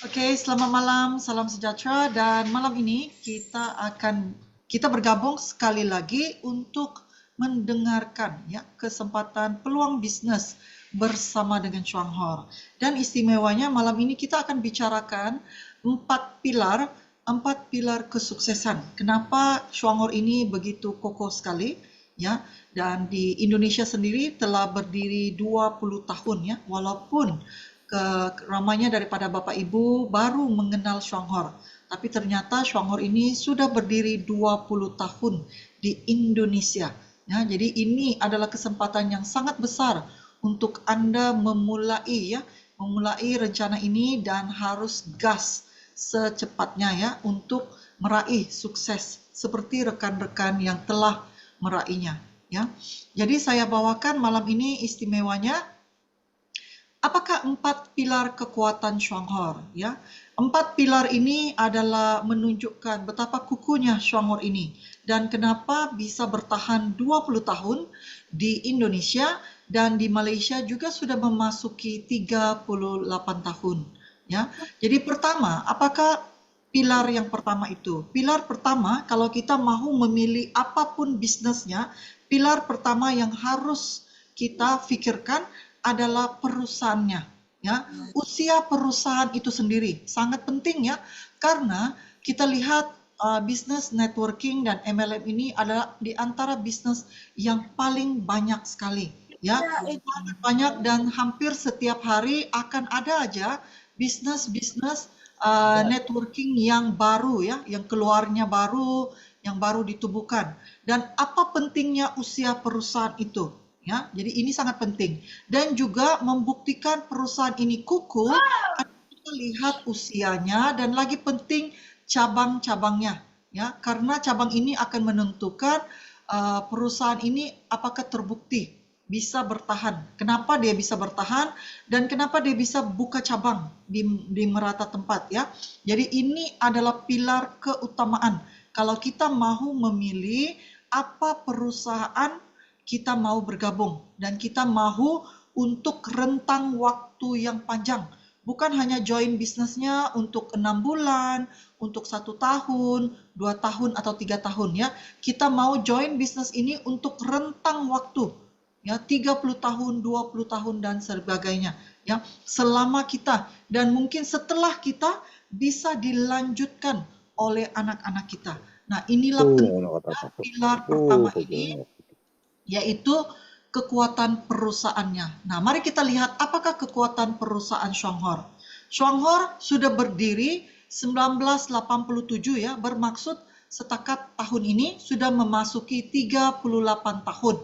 Oke, selamat malam, salam sejahtera dan malam ini kita bergabung sekali lagi untuk mendengarkan ya kesempatan peluang bisnes bersama dengan Chuang Hor. Dan istimewanya malam ini kita akan bicarakan empat pilar kesuksesan. Kenapa Chuang Hor ini begitu kokoh sekali ya? Dan di Indonesia sendiri telah berdiri 20 tahun ya, walaupun ramainya daripada Bapak Ibu baru mengenal Chuang Hor. Tapi ternyata Chuang Hor ini sudah berdiri 20 tahun di Indonesia. Ya, jadi ini adalah kesempatan yang sangat besar untuk Anda memulai rencana ini dan harus gas secepatnya ya untuk meraih sukses seperti rekan-rekan yang telah meraihnya ya. Jadi saya bawakan malam ini istimewanya. Apakah 4 pilar kekuatan Chuang Hor? Ya, 4 pilar ini adalah menunjukkan betapa kukuhnya Chuang Hor ini dan kenapa bisa bertahan 20 tahun di Indonesia dan di Malaysia juga sudah memasuki 38 tahun. Ya, jadi pertama, apakah pilar yang pertama itu? Pilar pertama, kalau kita mahu memilih apapun bisnisnya, pilar pertama yang harus kita fikirkan adalah perusahaannya ya. Usia perusahaan itu sendiri sangat penting ya, karena kita lihat business networking dan MLM ini adalah di antara bisnis yang paling banyak sekali ya, sangat banyak dan hampir setiap hari akan ada aja bisnis-bisnis networking yang baru ya, yang keluarnya baru, yang baru ditubuhkan. Dan apa pentingnya usia perusahaan itu? Ya, jadi ini sangat penting dan juga membuktikan perusahaan ini kukuh. Kita lihat usianya dan lagi penting cabang-cabangnya, ya, karena cabang ini akan menentukan perusahaan ini apakah terbukti bisa bertahan. Kenapa dia bisa bertahan dan kenapa dia bisa buka cabang di merata tempat ya. Jadi ini adalah pilar keutamaan. Kalau kita mahu memilih apa perusahaan kita mau bergabung dan kita mahu untuk rentang waktu yang panjang. Bukan hanya join bisnisnya untuk 6 bulan, untuk 1 tahun, 2 tahun atau 3 tahun ya. Kita mau join bisnis ini untuk rentang waktu ya, 30 tahun, 20 tahun dan sebagainya ya. Selama kita dan mungkin setelah kita bisa dilanjutkan oleh anak-anak kita. Nah, inilah pentingnya pilar pertama ini, yaitu kekuatan perusahaannya. Nah, mari kita lihat apakah kekuatan perusahaan Chuang Hor. Chuang Hor sudah berdiri 1987 ya, bermaksud setakat tahun ini sudah memasuki 38 tahun.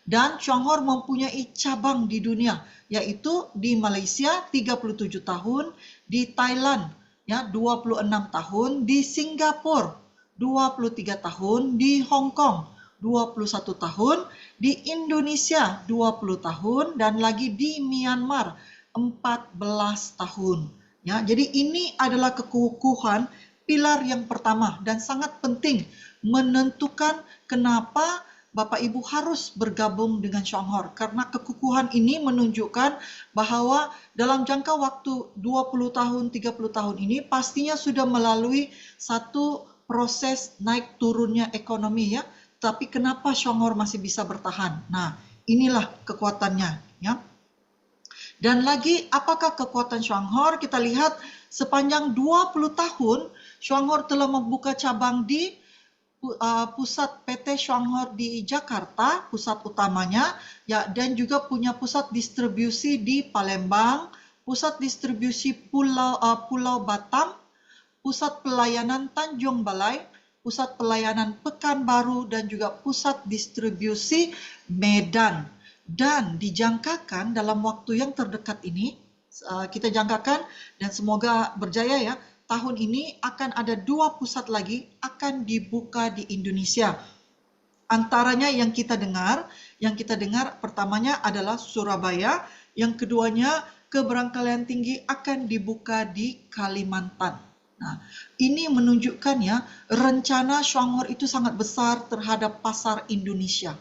Dan Chuang Hor mempunyai cabang di dunia, yaitu di Malaysia 37 tahun, di Thailand ya 26 tahun, di Singapura 23 tahun, di Hong Kong 21 tahun, di Indonesia 20 tahun, dan lagi di Myanmar 14 tahun. Ya, jadi ini adalah kekukuhan pilar yang pertama dan sangat penting menentukan kenapa Bapak Ibu harus bergabung dengan Chuang Hor, karena kekukuhan ini menunjukkan bahwa dalam jangka waktu 20 tahun, 30 tahun ini pastinya sudah melalui satu proses naik turunnya ekonomi ya. Tapi kenapa Chuang Hor masih bisa bertahan? Nah, inilah kekuatannya ya. Dan lagi apakah kekuatan Chuang Hor? Kita lihat sepanjang 20 tahun Chuang Hor telah membuka cabang di pusat PT Chuang Hor di Jakarta, pusat utamanya ya, dan juga punya pusat distribusi di Palembang, pusat distribusi Pulau Batam, pusat pelayanan Tanjung Balai, pusat pelayanan Pekanbaru, dan juga pusat distribusi Medan. Dan dijangkakan dalam waktu yang terdekat ini, kita jangkakan dan semoga berjaya ya, tahun ini akan ada 2 pusat lagi akan dibuka di Indonesia. Antaranya yang kita dengar pertamanya adalah Surabaya, yang keduanya Keberangkalian Tinggi akan dibuka di Kalimantan. Nah, ini menunjukkan ya, rencana Chuang Hor itu sangat besar terhadap pasar Indonesia.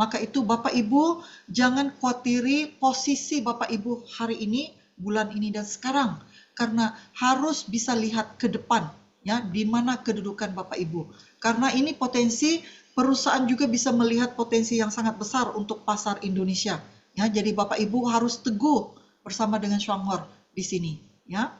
Maka itu Bapak Ibu jangan khawatiri posisi Bapak Ibu hari ini, bulan ini dan sekarang, karena harus bisa lihat ke depan, ya, di mana kedudukan Bapak Ibu. Karena ini potensi perusahaan juga bisa melihat potensi yang sangat besar untuk pasar Indonesia. Ya, jadi Bapak Ibu harus teguh bersama dengan Shuanghor di sini. Ya.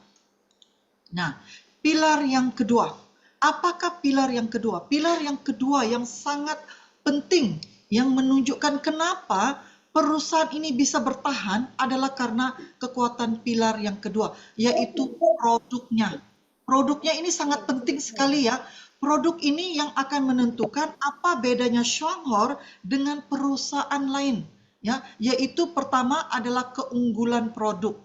Nah, pilar yang kedua. Apakah pilar yang kedua? Pilar yang kedua yang sangat penting, yang menunjukkan kenapa perusahaan ini bisa bertahan adalah karena kekuatan pilar yang kedua, yaitu produknya. Produknya ini sangat penting sekali ya. Produk ini yang akan menentukan apa bedanya Shuanghor dengan perusahaan lain. Ya, yaitu pertama adalah keunggulan produk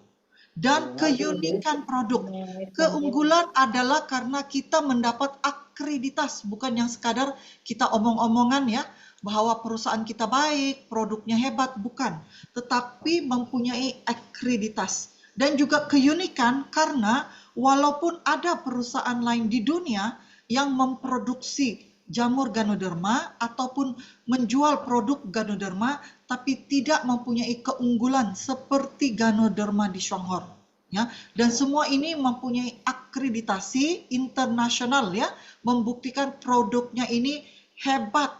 dan keunikan produk. Keunggulan adalah karena kita mendapat akreditas, bukan yang sekadar kita omong-omongan ya, bahwa perusahaan kita baik, produknya hebat, bukan. Tetapi mempunyai akreditas. Dan juga keunikan karena walaupun ada perusahaan lain di dunia yang memproduksi jamur Ganoderma ataupun menjual produk Ganoderma tapi tidak mempunyai keunggulan seperti Ganoderma di Shuanghor, ya. Dan semua ini mempunyai akreditasi internasional ya, membuktikan produknya ini hebat,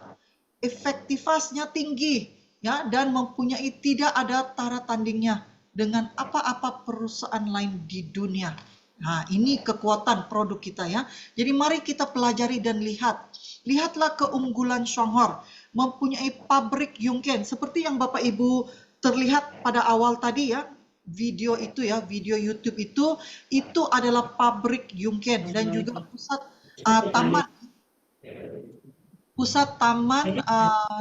efektivitasnya tinggi ya, dan mempunyai tidak ada tara tandingnya dengan apa-apa perusahaan lain di dunia. Nah, ini kekuatan produk kita ya. Jadi mari kita pelajari dan lihatlah keunggulan Shuanghor, mempunyai pabrik Yungken seperti yang Bapak Ibu terlihat pada awal tadi ya, video itu ya, video YouTube itu adalah pabrik Yungken dan juga pusat taman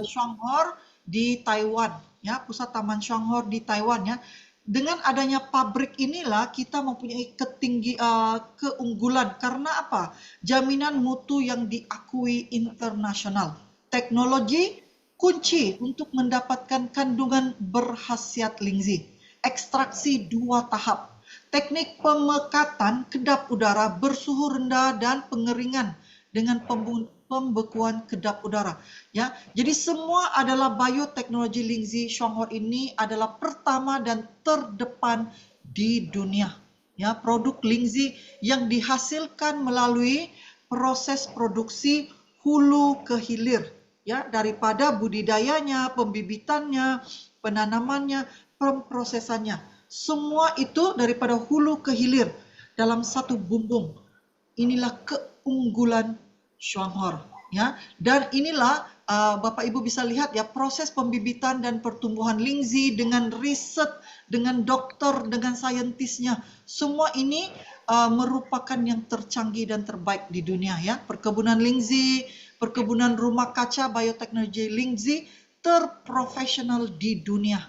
Shuanghor di Taiwan ya, pusat taman Shuanghor di Taiwan ya. Dengan adanya pabrik inilah kita mempunyai keunggulan karena apa? Jaminan mutu yang diakui internasional. Teknologi kunci untuk mendapatkan kandungan berkhasiat lingzi. Ekstraksi 2 tahap. Teknik pemekatan kedap udara bersuhu rendah dan pengeringan dengan pembekuan kedap udara. Ya, jadi semua adalah bioteknologi lingzi. Shuanghor ini adalah pertama dan terdepan di dunia. Ya, produk lingzi yang dihasilkan melalui proses produksi hulu ke hilir. Ya, daripada budidayanya, pembibitannya, penanamannya, pemprosesannya. Semua itu daripada hulu ke hilir dalam satu bumbung. Inilah keunggulan Shuanghor ya, dan inilah Bapak Ibu bisa lihat ya, proses pembibitan dan pertumbuhan lingzi dengan riset, dengan dokter, dengan saintisnya, semua ini merupakan yang tercanggih dan terbaik di dunia ya. Perkebunan lingzi, perkebunan rumah kaca, bioteknologi lingzi terprofesional di dunia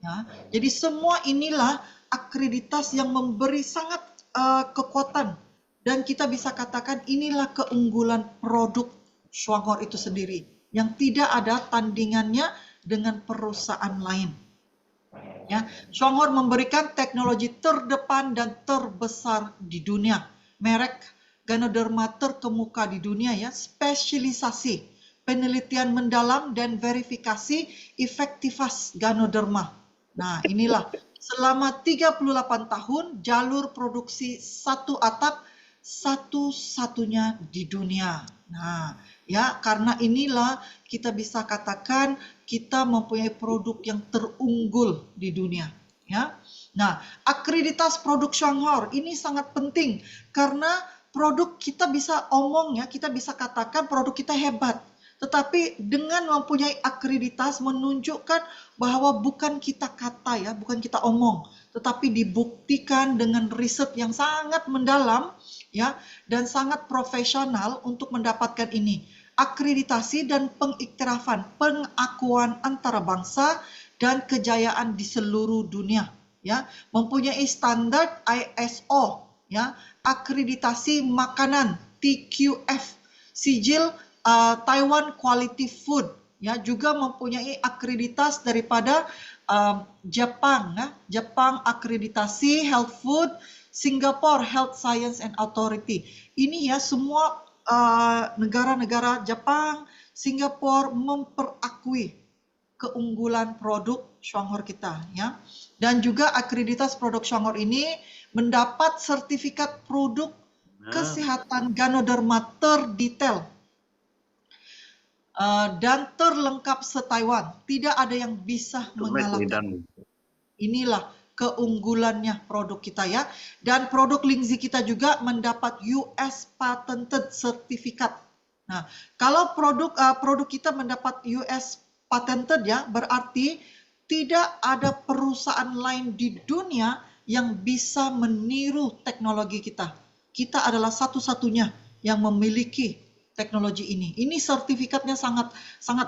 ya. Jadi semua inilah akreditas yang memberi sangat kekuatan. Dan kita bisa katakan inilah keunggulan produk Shuanghor itu sendiri, yang tidak ada tandingannya dengan perusahaan lain. Ya, Shuanghor memberikan teknologi terdepan dan terbesar di dunia. Merek Ganoderma terkemuka di dunia ya, spesialisasi, penelitian mendalam dan verifikasi efektivitas Ganoderma. Nah, inilah selama 38 tahun jalur produksi satu atap satu-satunya di dunia. Nah, ya, karena inilah kita bisa katakan kita mempunyai produk yang terunggul di dunia, ya. Nah, akreditas produk Shuanghor ini sangat penting karena produk kita bisa omong ya, kita bisa katakan produk kita hebat. Tetapi dengan mempunyai akreditas menunjukkan bahwa bukan kita kata ya, bukan kita omong, tetapi dibuktikan dengan riset yang sangat mendalam ya, dan sangat profesional untuk mendapatkan ini. Akreditasi dan pengiktirafan, pengakuan antarabangsa dan kejayaan di seluruh dunia ya, mempunyai standar ISO ya, akreditasi makanan TQF, sijil Taiwan Quality Food ya, juga mempunyai akreditas daripada Jepang ya, Jepang akreditasi Health Food, Singapore Health Science and Authority. Ini ya semua negara-negara Jepang, Singapura memperakui keunggulan produk Shuanghor kita, ya. Dan juga akreditas produk Shuanghor ini mendapat sertifikat produk kesehatan Ganoderma terdetail dan terlengkap se-Taiwan. Tidak ada yang bisa mengalahkan. Inilah keunggulannya produk kita, ya. Dan produk Lingzi kita juga mendapat US Patented Certificate. Nah, kalau produk kita mendapat US Patented, ya, berarti tidak ada perusahaan lain di dunia yang bisa meniru teknologi kita. Kita adalah satu-satunya yang memiliki teknologi ini. Ini sertifikatnya sangat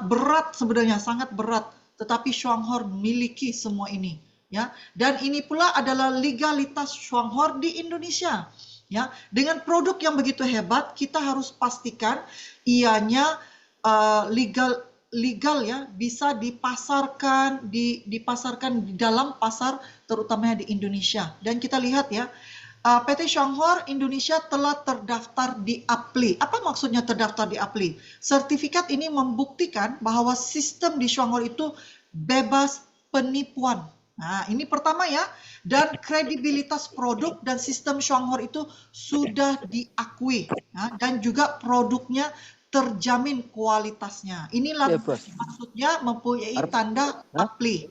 berat sebenarnya, sangat berat. Tetapi Shuanghor miliki semua ini, ya. Dan ini pula adalah legalitas Shuanghor di Indonesia, ya. Dengan produk yang begitu hebat, kita harus pastikan ianya legal, ya, bisa dipasarkan di dalam pasar terutamanya di Indonesia. Dan kita lihat, ya, PT Shuanghor Indonesia telah terdaftar di APLI. Apa maksudnya terdaftar di APLI? Sertifikat ini membuktikan bahwa sistem di Shuanghor itu bebas penipuan. Nah, ini pertama, ya. Dan kredibilitas produk dan sistem Shuanghor itu sudah diakui, ya, dan juga produknya terjamin kualitasnya. Inilah maksudnya mempunyai tanda APLI.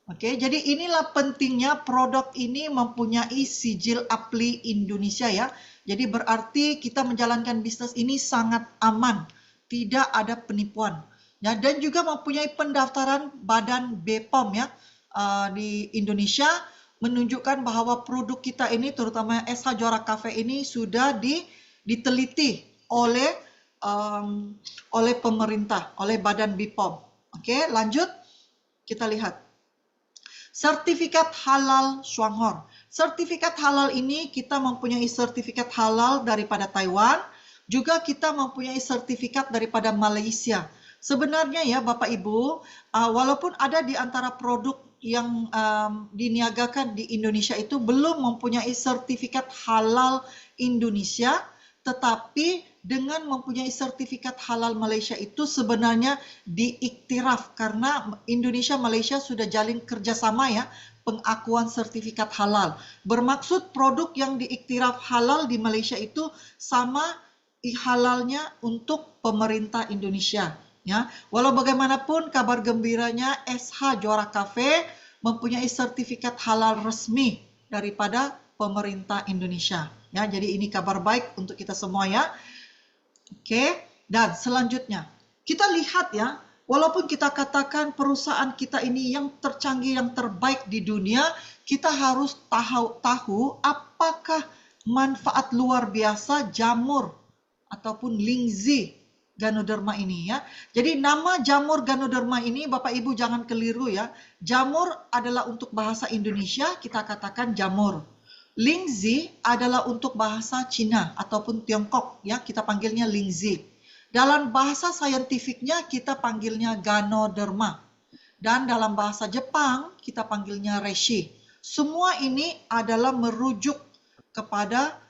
Oke, jadi inilah pentingnya produk ini mempunyai sijil APLI Indonesia, ya. Jadi berarti kita menjalankan bisnis ini sangat aman, tidak ada penipuan. Ya, dan juga mempunyai pendaftaran Badan BPOM, ya, di Indonesia, menunjukkan bahwa produk kita ini, terutama SH Juara Cafe ini, sudah diteliti oleh pemerintah, oleh Badan BPOM. Oke, lanjut kita lihat. Sertifikat halal Shuanghor. Sertifikat halal ini kita mempunyai sertifikat halal daripada Taiwan, juga kita mempunyai sertifikat daripada Malaysia. Sebenarnya, ya, Bapak Ibu, walaupun ada di antara produk yang diniagakan di Indonesia itu belum mempunyai sertifikat halal Indonesia, tetapi dengan mempunyai sertifikat halal Malaysia itu sebenarnya diiktiraf karena Indonesia Malaysia sudah jalin kerjasama, ya, pengakuan sertifikat halal. Bermaksud produk yang diiktiraf halal di Malaysia itu sama halalnya untuk pemerintah Indonesia, ya. Walau bagaimanapun, kabar gembiranya SH Juara Cafe mempunyai sertifikat halal resmi daripada pemerintah Indonesia, ya. Jadi ini kabar baik untuk kita semua, ya. Oke, dan selanjutnya kita lihat, ya, walaupun kita katakan perusahaan kita ini yang tercanggih, yang terbaik di dunia, kita harus tahu apakah manfaat luar biasa jamur ataupun Lingzi Ganoderma ini, ya. Jadi nama jamur Ganoderma ini, Bapak Ibu jangan keliru, ya. Jamur adalah untuk bahasa Indonesia, kita katakan jamur. Lingzi adalah untuk bahasa Cina ataupun Tiongkok, ya, kita panggilnya Lingzi. Dalam bahasa saintifiknya kita panggilnya Ganoderma. Dan dalam bahasa Jepang kita panggilnya Reishi. Semua ini adalah merujuk kepada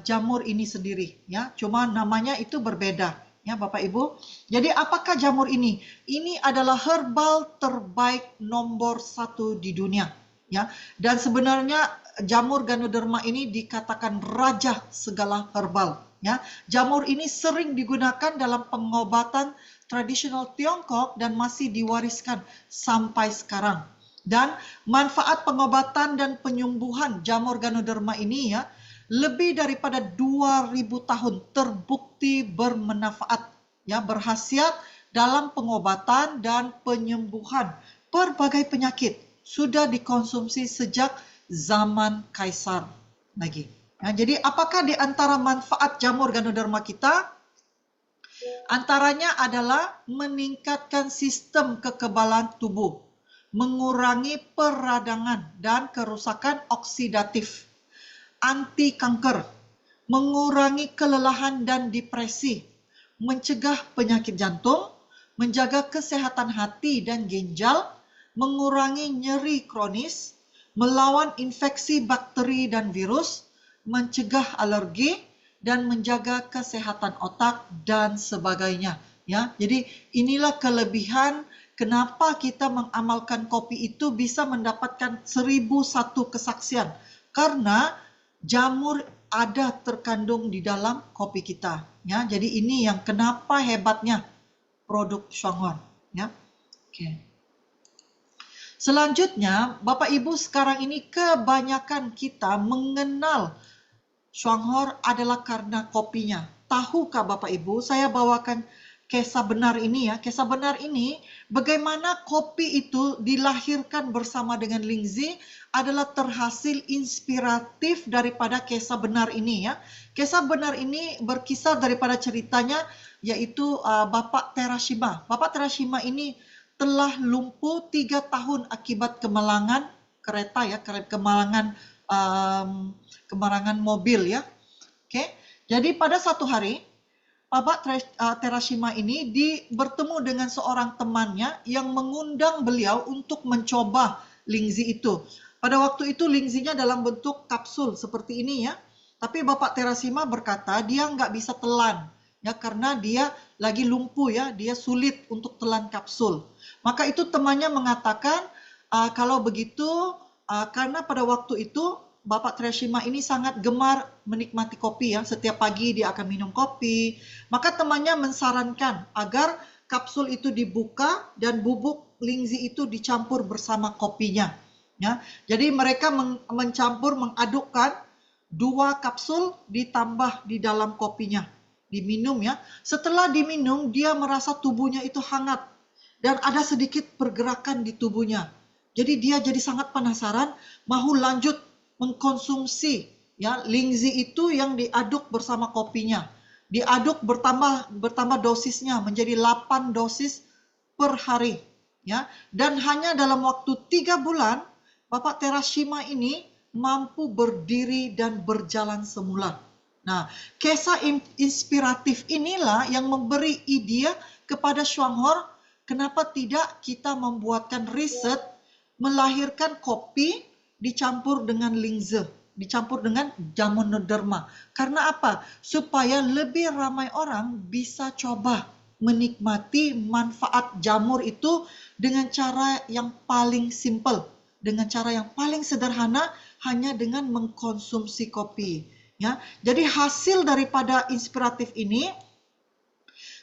jamur ini sendiri, ya. Cuma namanya itu berbeda, ya, Bapak Ibu. Jadi apakah jamur ini? Ini adalah herbal terbaik nomor 1 di dunia, ya. Dan sebenarnya jamur Ganoderma ini dikatakan raja segala herbal, ya. Jamur ini sering digunakan dalam pengobatan tradisional Tiongkok dan masih diwariskan sampai sekarang. Dan manfaat pengobatan dan penyembuhan jamur Ganoderma ini, ya, lebih daripada 2000 tahun terbukti bermanfaat, ya, berkhasiat dalam pengobatan dan penyembuhan berbagai penyakit. Sudah dikonsumsi sejak zaman Kaisar lagi. Nah, jadi apakah di antara manfaat jamur Ganoderma kita? Antaranya adalah meningkatkan sistem kekebalan tubuh, mengurangi peradangan dan kerusakan oksidatif, anti kanker, mengurangi kelelahan dan depresi, mencegah penyakit jantung, menjaga kesehatan hati dan ginjal, mengurangi nyeri kronis, melawan infeksi bakteri dan virus, mencegah alergi, dan menjaga kesehatan otak dan sebagainya. Ya, jadi inilah kelebihan kenapa kita mengamalkan kopi itu bisa mendapatkan 1001 kesaksian. Karena jamur ada terkandung di dalam kopi kita. Ya, jadi ini yang kenapa hebatnya produk Shuanghor. Ya, oke. Selanjutnya, Bapak Ibu sekarang ini kebanyakan kita mengenal Shuanghor adalah karena kopinya. Tahukah Bapak Ibu, saya bawakan kisah benar ini ya. Kisah benar ini bagaimana kopi itu dilahirkan bersama dengan Lingzi adalah terhasil inspiratif daripada kisah benar ini ya. Kisah benar ini berkisar daripada ceritanya yaitu Bapak Terashima. Bapak Terashima ini telah lumpuh 3 tahun akibat kemalangan kereta ya, kemalangan mobil ya. Oke. Jadi pada satu hari Bapak Terashima ini bertemu dengan seorang temannya yang mengundang beliau untuk mencoba Lingzi itu. Pada waktu itu Lingzinya dalam bentuk kapsul seperti ini ya. Tapi Bapak Terashima berkata dia nggak bisa telan ya karena dia lagi lumpuh ya, dia sulit untuk telan kapsul. Maka itu temannya mengatakan kalau begitu karena pada waktu itu Bapak Terashima ini sangat gemar menikmati kopi ya. Setiap pagi dia akan minum kopi. Maka temannya mensarankan agar kapsul itu dibuka dan bubuk Lingzi itu dicampur bersama kopinya. Ya, jadi mereka mengadukkan 2 kapsul ditambah di dalam kopinya. Diminum ya. Setelah diminum dia merasa tubuhnya itu hangat dan ada sedikit pergerakan di tubuhnya. Jadi dia jadi sangat penasaran mau lanjut mengkonsumsi ya Lingzi itu yang diaduk bersama kopinya. Diaduk bertambah dosisnya menjadi 8 dosis per hari ya. Dan hanya dalam waktu 3 bulan Bapak Terashima ini mampu berdiri dan berjalan semula. Nah, kisah inspiratif inilah yang memberi ide kepada Shuanghor kenapa tidak kita membuatkan riset melahirkan kopi dicampur dengan Lingzi, dicampur dengan Ganoderma. Karena apa? Supaya lebih ramai orang bisa coba menikmati manfaat jamur itu dengan cara yang paling simple, dengan cara yang paling sederhana, hanya dengan mengkonsumsi kopi. Ya, jadi hasil daripada inspiratif ini,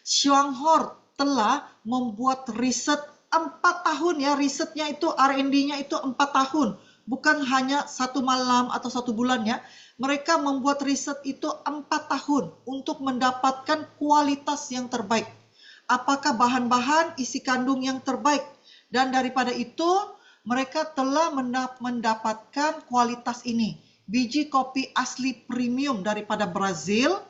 Shuanghor telah membuat riset 4 tahun ya, risetnya itu R&D-nya itu 4 tahun. Bukan hanya 1 malam atau 1 bulan ya. Mereka membuat riset itu 4 tahun untuk mendapatkan kualitas yang terbaik. Apakah bahan-bahan isi kandung yang terbaik. Dan daripada itu mereka telah mendapatkan kualitas ini. Biji kopi asli premium daripada Brazil.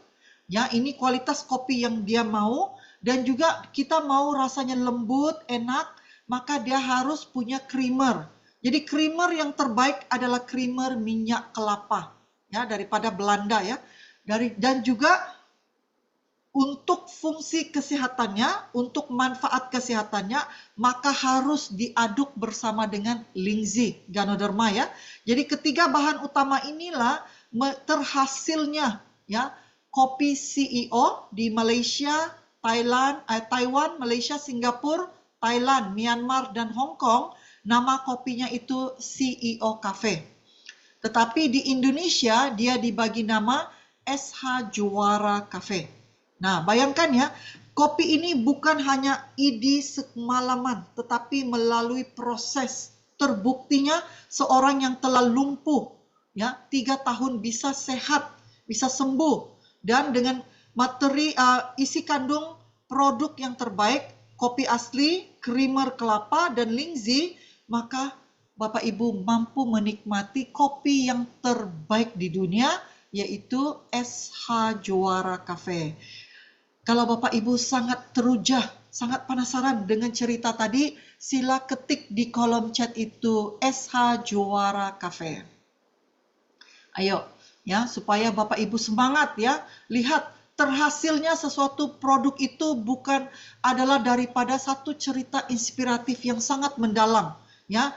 Ya, ini kualitas kopi yang dia mau. Dan juga kita mau rasanya lembut, enak, maka dia harus punya creamer. Jadi creamer yang terbaik adalah creamer minyak kelapa ya daripada Belanda ya. Dan juga untuk fungsi kesehatannya, untuk manfaat kesehatannya, maka harus diaduk bersama dengan Lingzi, Ganoderma ya. Jadi ketiga bahan utama inilah terhasilnya ya kopi CEO di Malaysia, Taiwan, Malaysia, Singapura, Thailand, Myanmar dan Hong Kong. Nama kopinya itu CEO Cafe. Tetapi di Indonesia dia dibagi nama SH Juara Cafe. Nah, bayangkan ya, kopi ini bukan hanya ide semalaman, tetapi melalui proses terbuktinya seorang yang telah lumpuh ya 3 tahun bisa sehat, bisa sembuh dan dengan materi isi kandung produk yang terbaik, kopi asli, creamer kelapa dan Lingzi, maka Bapak Ibu mampu menikmati kopi yang terbaik di dunia, yaitu SH Juara Cafe. Kalau Bapak Ibu sangat terujah, sangat penasaran dengan cerita tadi, sila ketik di kolom chat itu SH Juara Cafe. Ayo, ya supaya Bapak Ibu semangat ya, lihat terhasilnya sesuatu produk itu bukan adalah daripada satu cerita inspiratif yang sangat mendalam, ya.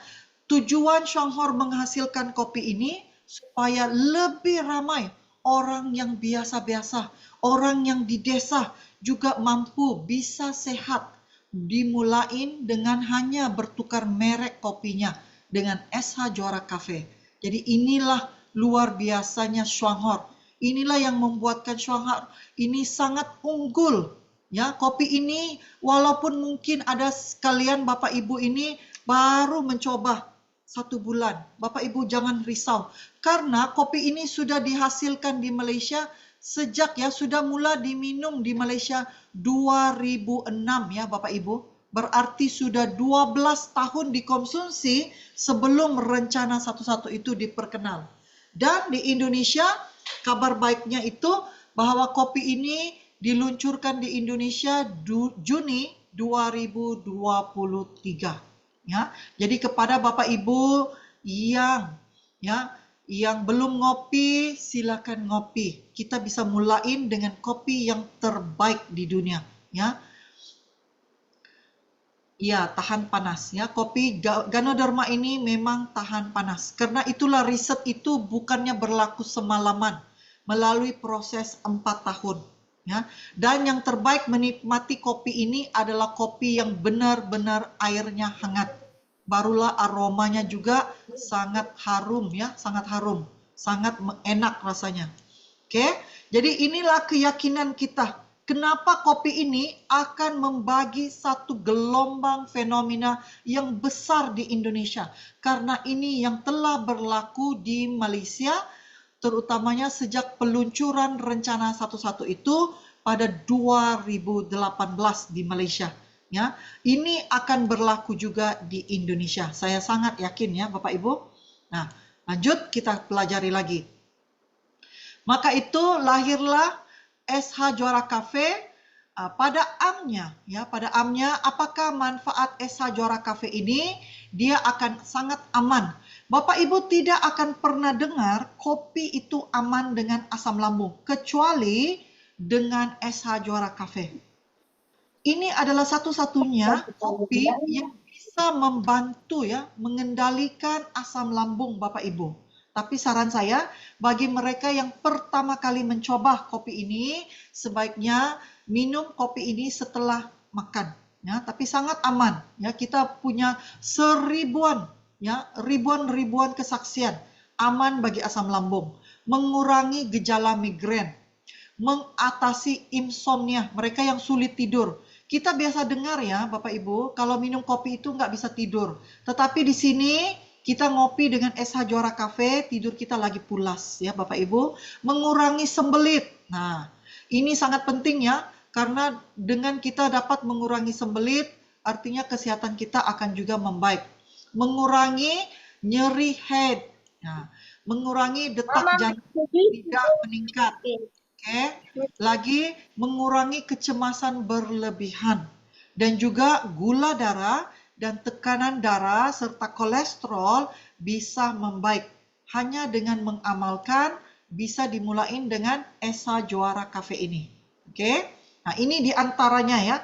Tujuan Shuanghor menghasilkan kopi ini supaya lebih ramai orang yang biasa-biasa, orang yang di desa juga mampu bisa sehat. Dimulain dengan hanya bertukar merek kopinya dengan SH Juara Cafe. Jadi inilah luar biasanya Shuanghor. Inilah yang membuatkan Shuanghor ini sangat unggul. Ya, kopi ini walaupun mungkin ada sekalian Bapak Ibu ini baru mencoba 1 bulan. Bapak Ibu jangan risau. Karena kopi ini sudah dihasilkan di Malaysia sejak sudah mula diminum di Malaysia 2006 ya Bapak Ibu. Berarti sudah 12 tahun dikonsumsi sebelum rencana 11 itu diperkenal. Dan di Indonesia kabar baiknya itu bahwa kopi ini diluncurkan di Indonesia Juni 2023 ya. Jadi kepada Bapak Ibu yang belum ngopi, silakan ngopi. Kita bisa mulain dengan kopi yang terbaik di dunia ya. Ya, tahan panas ya. Kopi Ganoderma ini memang tahan panas. Karena itulah riset itu bukannya berlaku semalaman, melalui proses 4 tahun. Ya. Dan yang terbaik menikmati kopi ini adalah kopi yang benar-benar airnya hangat. Barulah aromanya juga sangat harum ya, sangat harum, sangat enak rasanya. Oke, jadi inilah keyakinan kita. Kenapa kopi ini akan membagi satu gelombang fenomena yang besar di Indonesia? Karena ini yang telah berlaku di Malaysia, terutamanya sejak peluncuran rencana 11 itu pada 2018 di Malaysia. Ya, ini akan berlaku juga di Indonesia. Saya sangat yakin ya Bapak Ibu. Nah, lanjut kita pelajari lagi. Maka itu lahirlah SH Juara Cafe. Pada AM-nya, apakah manfaat SH Juara Cafe ini? Dia akan sangat aman. Bapak Ibu tidak akan pernah dengar kopi itu aman dengan asam lambung, kecuali dengan SH Juara Cafe. Ini adalah satu-satunya kopi yang bisa membantu mengendalikan asam lambung Bapak Ibu. Tapi saran saya, bagi mereka yang pertama kali mencoba kopi ini, sebaiknya minum kopi ini setelah makan. Ya, tapi sangat aman. Ya, kita punya ribuan kesaksian aman bagi asam lambung, mengurangi gejala migrain, mengatasi insomnia, mereka yang sulit tidur. Kita biasa dengar ya Bapak Ibu, kalau minum kopi itu nggak bisa tidur. Tetapi di sini kita ngopi dengan SH Juara Cafe, tidur kita lagi pulas ya Bapak Ibu. Mengurangi sembelit. Nah, ini sangat penting ya, karena dengan kita dapat mengurangi sembelit, artinya kesehatan kita akan juga membaik. Mengurangi nyeri head. Nah, mengurangi detak jantung tidak meningkat. Lagi mengurangi kecemasan berlebihan dan juga gula darah dan tekanan darah serta kolesterol bisa membaik hanya dengan mengamalkan. Bisa dimulain dengan SH Juara Cafe ini. Nah ini diantaranya ya.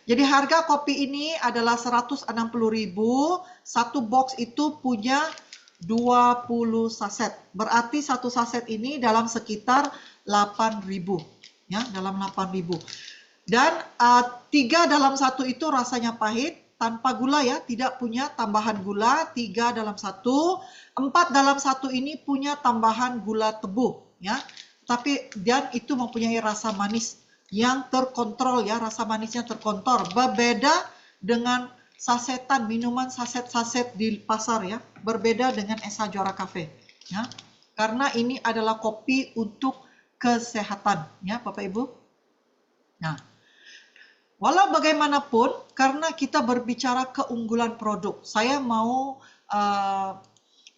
Jadi harga kopi ini adalah 160.000. Satu box itu punya 20 saset. Berarti satu saset ini dalam sekitar 8.000 ya, dalam 8.000. Dan 3 dalam 1 itu rasanya pahit tanpa gula ya, tidak punya tambahan gula. 3 dalam 1, 4 dalam 1 ini punya tambahan gula tebu ya. Tapi dan itu mempunyai rasa manis yang terkontrol ya, rasa manisnya terkontrol. Berbeda dengan sasetan, minuman saset-saset di pasar ya, berbeda dengan SH Juara Cafe ya. Karena ini adalah kopi untuk kesehatan ya Bapak Ibu. Nah, walau bagaimanapun, karena kita berbicara keunggulan produk, saya mau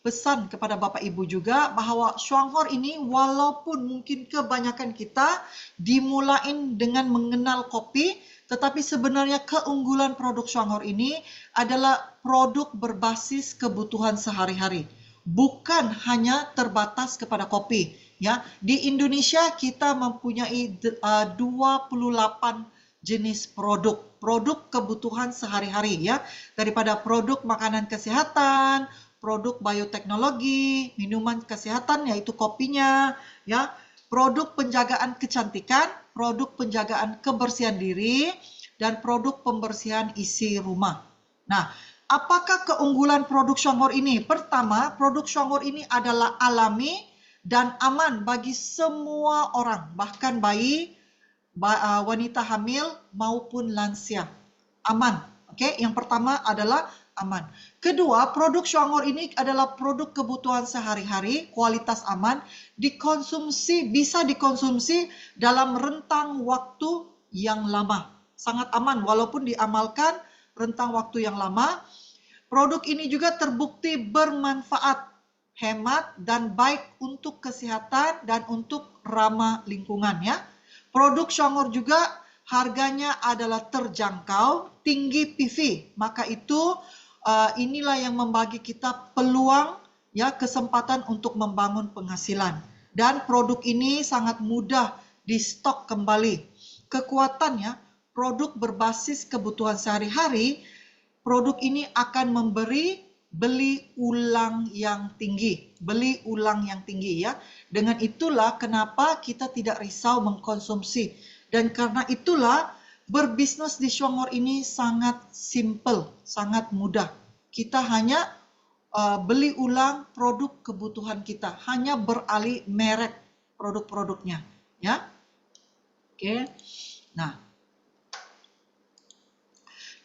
pesan kepada Bapak Ibu juga bahwa Shuanghor ini walaupun mungkin kebanyakan kita dimulain dengan mengenal kopi, tetapi sebenarnya keunggulan produk Shuanghor ini adalah produk berbasis kebutuhan sehari-hari, bukan hanya terbatas kepada kopi. Ya, di Indonesia kita mempunyai 28 jenis produk kebutuhan sehari-hari ya, daripada produk makanan kesehatan, produk bioteknologi, minuman kesehatan yaitu kopinya, ya, produk penjagaan kecantikan, produk penjagaan kebersihan diri, dan produk pembersihan isi rumah. Nah, apakah keunggulan produk Shongor ini? Pertama, produk Shongor ini adalah alami dan aman bagi semua orang, bahkan bayi, wanita hamil maupun lansia. Aman. Oke, yang pertama adalah aman. Kedua, produk Shongor ini adalah produk kebutuhan sehari-hari, kualitas aman, bisa dikonsumsi dalam rentang waktu yang lama. Sangat aman walaupun diamalkan rentang waktu yang lama. Produk ini juga terbukti bermanfaat, hemat, dan baik untuk kesehatan dan untuk ramah lingkungan, ya. Produk Shongor juga harganya adalah terjangkau, tinggi PV. Maka itu inilah yang membagi kita peluang, ya, kesempatan untuk membangun penghasilan. Dan produk ini sangat mudah di stok kembali. Kekuatannya, produk berbasis kebutuhan sehari-hari, produk ini akan memberi beli ulang yang tinggi. Beli ulang yang tinggi, ya. Dengan itulah kenapa kita tidak risau mengkonsumsi. Dan karena itulah berbisnis di Shongor ini sangat simple, sangat mudah. Kita hanya beli ulang produk kebutuhan kita, hanya beralih merek produk-produknya, ya. Oke.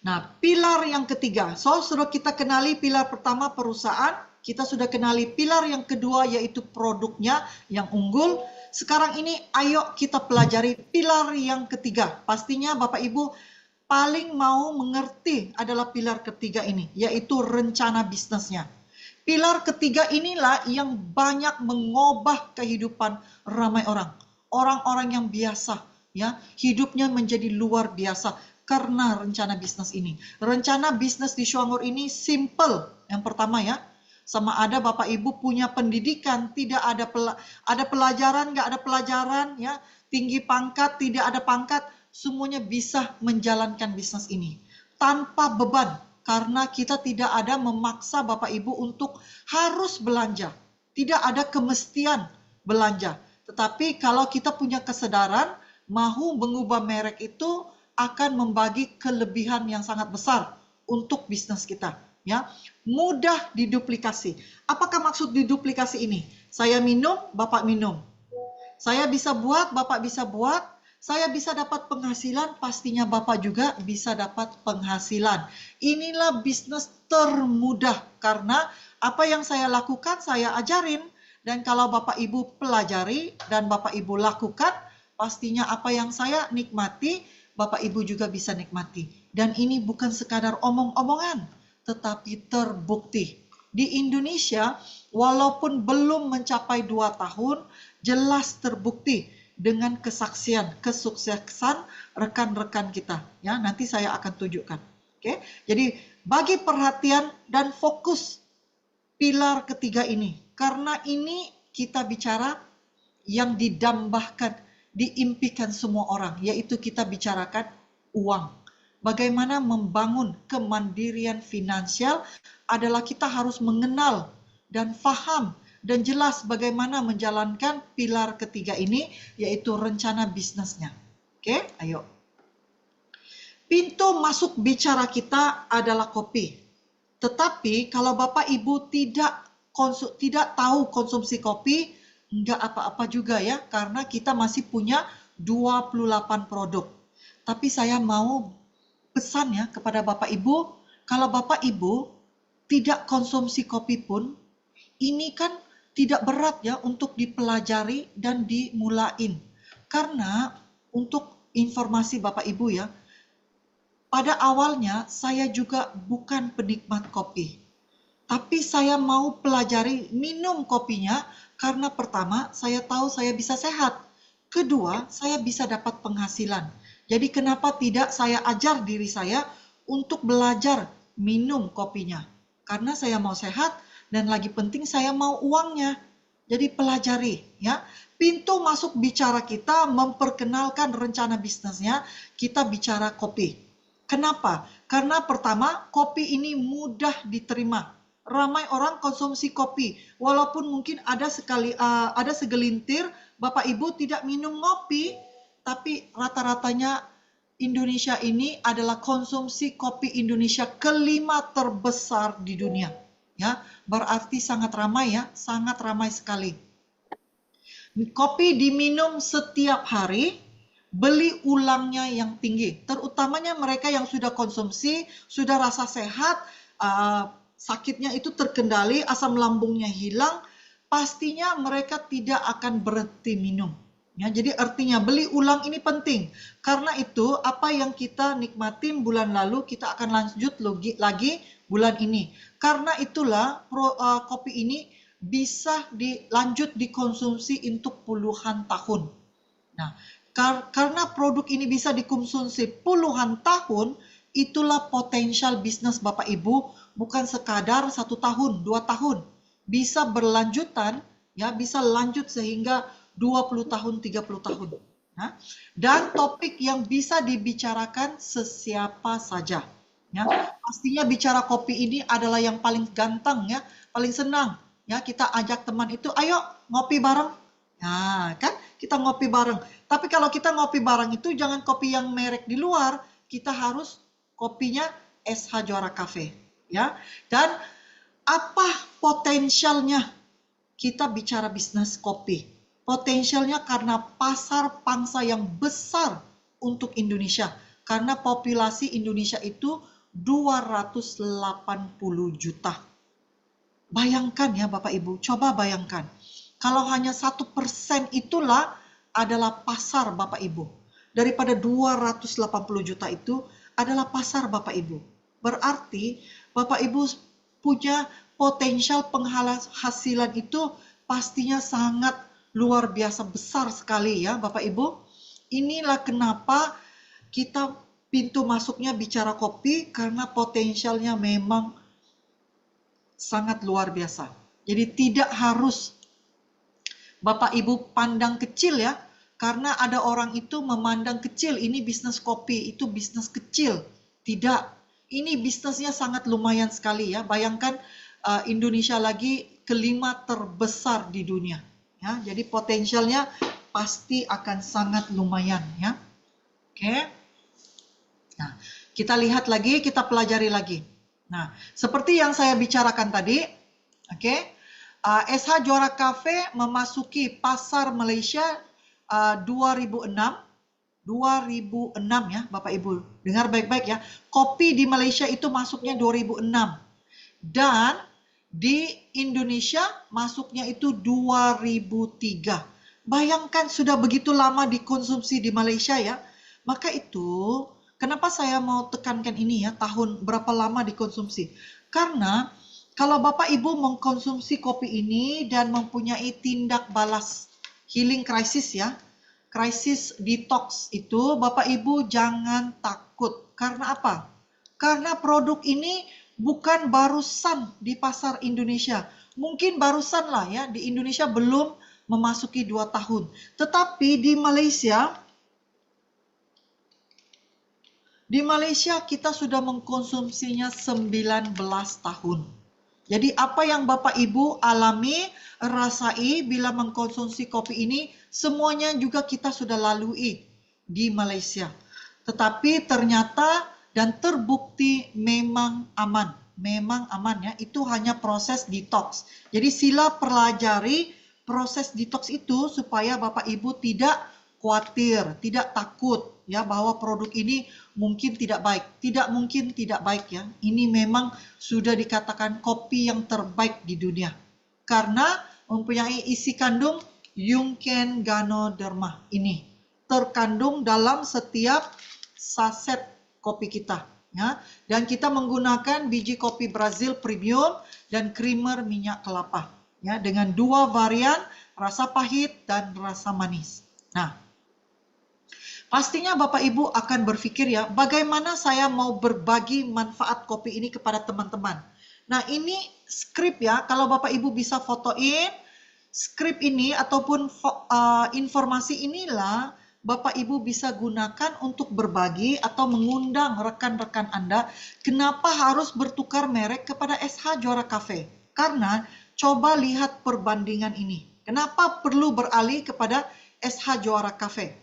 Nah, pilar yang ketiga. Sudah kita kenali pilar pertama perusahaan, kita sudah kenali pilar yang kedua yaitu produknya yang unggul. Sekarang ini ayo kita pelajari pilar yang ketiga. Pastinya Bapak Ibu paling mau mengerti adalah pilar ketiga ini, yaitu rencana bisnisnya. Pilar ketiga inilah yang banyak mengubah kehidupan ramai orang. Orang-orang yang biasa, ya, hidupnya menjadi luar biasa karena rencana bisnis ini. Rencana bisnis di Shongor ini simple. Yang pertama, ya, sama ada Bapak Ibu punya pendidikan, tidak ada ada pelajaran, nggak ada pelajaran, ya, tinggi pangkat, tidak ada pangkat, semuanya bisa menjalankan bisnis ini tanpa beban, karena kita tidak ada memaksa Bapak Ibu untuk harus belanja. Tidak ada kemestian belanja. Tetapi kalau kita punya kesadaran, mau mengubah merek itu akan membagi kelebihan yang sangat besar untuk bisnis kita. Ya, mudah diduplikasi. Apakah maksud diduplikasi ini? Saya minum, Bapak minum. Saya bisa buat, Bapak bisa buat. Saya bisa dapat penghasilan, pastinya Bapak juga bisa dapat penghasilan. Inilah bisnis termudah karena apa yang saya lakukan saya ajarin. Dan kalau Bapak Ibu pelajari dan Bapak Ibu lakukan, pastinya apa yang saya nikmati, Bapak Ibu juga bisa nikmati. Dan ini bukan sekadar omong-omongan, tetapi terbukti. Di Indonesia, walaupun belum mencapai 2 tahun, jelas terbukti dengan kesaksian, kesuksesan rekan-rekan kita. Ya, nanti saya akan tunjukkan. Oke, jadi bagi perhatian dan fokus pilar ketiga ini, karena ini kita bicara yang didambakan, diimpikan semua orang, yaitu kita bicarakan uang. Bagaimana membangun kemandirian finansial adalah kita harus mengenal dan faham dan jelas bagaimana menjalankan pilar ketiga ini, yaitu rencana bisnisnya. Oke, ayo. Pintu masuk bicara kita adalah kopi. Tetapi kalau Bapak Ibu tidak tahu konsumsi kopi, enggak apa-apa juga, ya, karena kita masih punya 28 produk. Tapi saya mau pesan, ya, kepada Bapak Ibu, kalau Bapak Ibu tidak konsumsi kopi pun, ini kan tidak berat, ya, untuk dipelajari dan dimulain. Karena untuk informasi Bapak Ibu, ya, pada awalnya saya juga bukan penikmat kopi. Tapi saya mau pelajari minum kopinya karena pertama saya tahu saya bisa sehat. Kedua, saya bisa dapat penghasilan. Jadi kenapa tidak saya ajar diri saya untuk belajar minum kopinya? Karena saya mau sehat dan lagi penting saya mau uangnya. Jadi pelajari, ya. Pintu masuk bicara kita memperkenalkan rencana bisnisnya, kita bicara kopi. Kenapa? Karena pertama, kopi ini mudah diterima. ramai orang konsumsi kopi. Walaupun mungkin ada segelintir Bapak Ibu tidak minum kopi, tapi rata-ratanya Indonesia ini adalah konsumsi kopi Indonesia kelima terbesar di dunia. Ya, berarti sangat ramai ya, sangat ramai sekali. Kopi diminum setiap hari, beli ulangnya yang tinggi. Terutamanya mereka yang sudah konsumsi, sudah rasa sehat, sakitnya itu terkendali, asam lambungnya hilang, pastinya mereka tidak akan berhenti minum. Ya, jadi artinya beli ulang ini penting. Karena itu apa yang kita nikmatin bulan lalu kita akan lanjut lagi bulan ini. Karena itulah kopi ini bisa dilanjut dikonsumsi untuk puluhan tahun. Nah, karena produk ini bisa dikonsumsi puluhan tahun, itulah potensial bisnis Bapak Ibu, bukan sekadar 1 tahun, 2 tahun. Bisa berlanjutan, ya, bisa lanjut sehingga 20 tahun, 30 tahun. Nah, dan topik yang bisa dibicarakan sesiapa saja. Ya, pastinya bicara kopi ini adalah yang paling ganteng ya, paling senang. Ya, kita ajak teman itu, ayo ngopi bareng. Nah, kan kita ngopi bareng. Tapi kalau kita ngopi bareng itu jangan kopi yang merek di luar, kita harus kopinya SH Juara Cafe, ya. Dan apa potensialnya kita bicara bisnis kopi? Potensialnya karena pasar pangsa yang besar untuk Indonesia. Karena populasi Indonesia itu 280 juta. Bayangkan ya Bapak Ibu, coba bayangkan. Kalau hanya 1% itulah adalah pasar Bapak Ibu. Daripada 280 juta itu adalah pasar Bapak Ibu. Berarti Bapak Ibu punya potensial penghasilan itu pastinya sangat luar biasa besar sekali ya Bapak Ibu. Inilah kenapa kita pintu masuknya bicara kopi, karena potensialnya memang sangat luar biasa. Jadi tidak harus Bapak Ibu pandang kecil ya, karena ada orang itu memandang kecil, ini bisnis kopi, itu bisnis kecil. Tidak, ini bisnisnya sangat lumayan sekali ya. Bayangkan Indonesia lagi kelima terbesar di dunia. Ya, jadi potensialnya pasti akan sangat lumayan ya. Oke. Nah, kita lihat lagi, kita pelajari lagi. Nah, seperti yang saya bicarakan tadi, oke. SH Juara Cafe memasuki pasar Malaysia 2006 ya, Bapak Ibu. Dengar baik-baik ya. Kopi di Malaysia itu masuknya 2006. Dan di Indonesia masuknya itu 2003. Bayangkan sudah begitu lama dikonsumsi di Malaysia ya. Maka itu kenapa saya mau tekankan ini ya, tahun berapa lama dikonsumsi. Karena kalau Bapak Ibu mengkonsumsi kopi ini dan mempunyai tindak balas healing crisis ya, krisis detox itu, Bapak Ibu jangan takut. Karena apa? Karena produk ini bukan barusan di pasar Indonesia. Mungkin barusan lah ya, di Indonesia belum memasuki 2 tahun. Tetapi di Malaysia kita sudah mengkonsumsinya 19 tahun. Jadi apa yang Bapak Ibu alami, rasai bila mengkonsumsi kopi ini, semuanya juga kita sudah lalui di Malaysia. Tetapi ternyata dan terbukti memang aman ya, itu hanya proses detox. Jadi sila pelajari proses detox itu supaya Bapak Ibu tidak khawatir, tidak takut ya bahwa produk ini mungkin tidak baik. Tidak mungkin tidak baik ya. Ini memang sudah dikatakan kopi yang terbaik di dunia. Karena mempunyai isi kandung Yungken Ganoderma ini terkandung dalam setiap saset kopi kita ya. Dan kita menggunakan biji kopi Brazil premium dan creamer minyak kelapa ya, dengan 2 varian, rasa pahit dan rasa manis. Nah, pastinya Bapak Ibu akan berpikir ya, bagaimana saya mau berbagi manfaat kopi ini kepada teman-teman. Nah, ini skrip ya, kalau Bapak Ibu bisa fotoin skrip ini ataupun informasi inilah Bapak Ibu bisa gunakan untuk berbagi atau mengundang rekan-rekan Anda. Kenapa harus bertukar merek kepada SH Juara Cafe? Karena coba lihat perbandingan ini. Kenapa perlu beralih kepada SH Juara Cafe?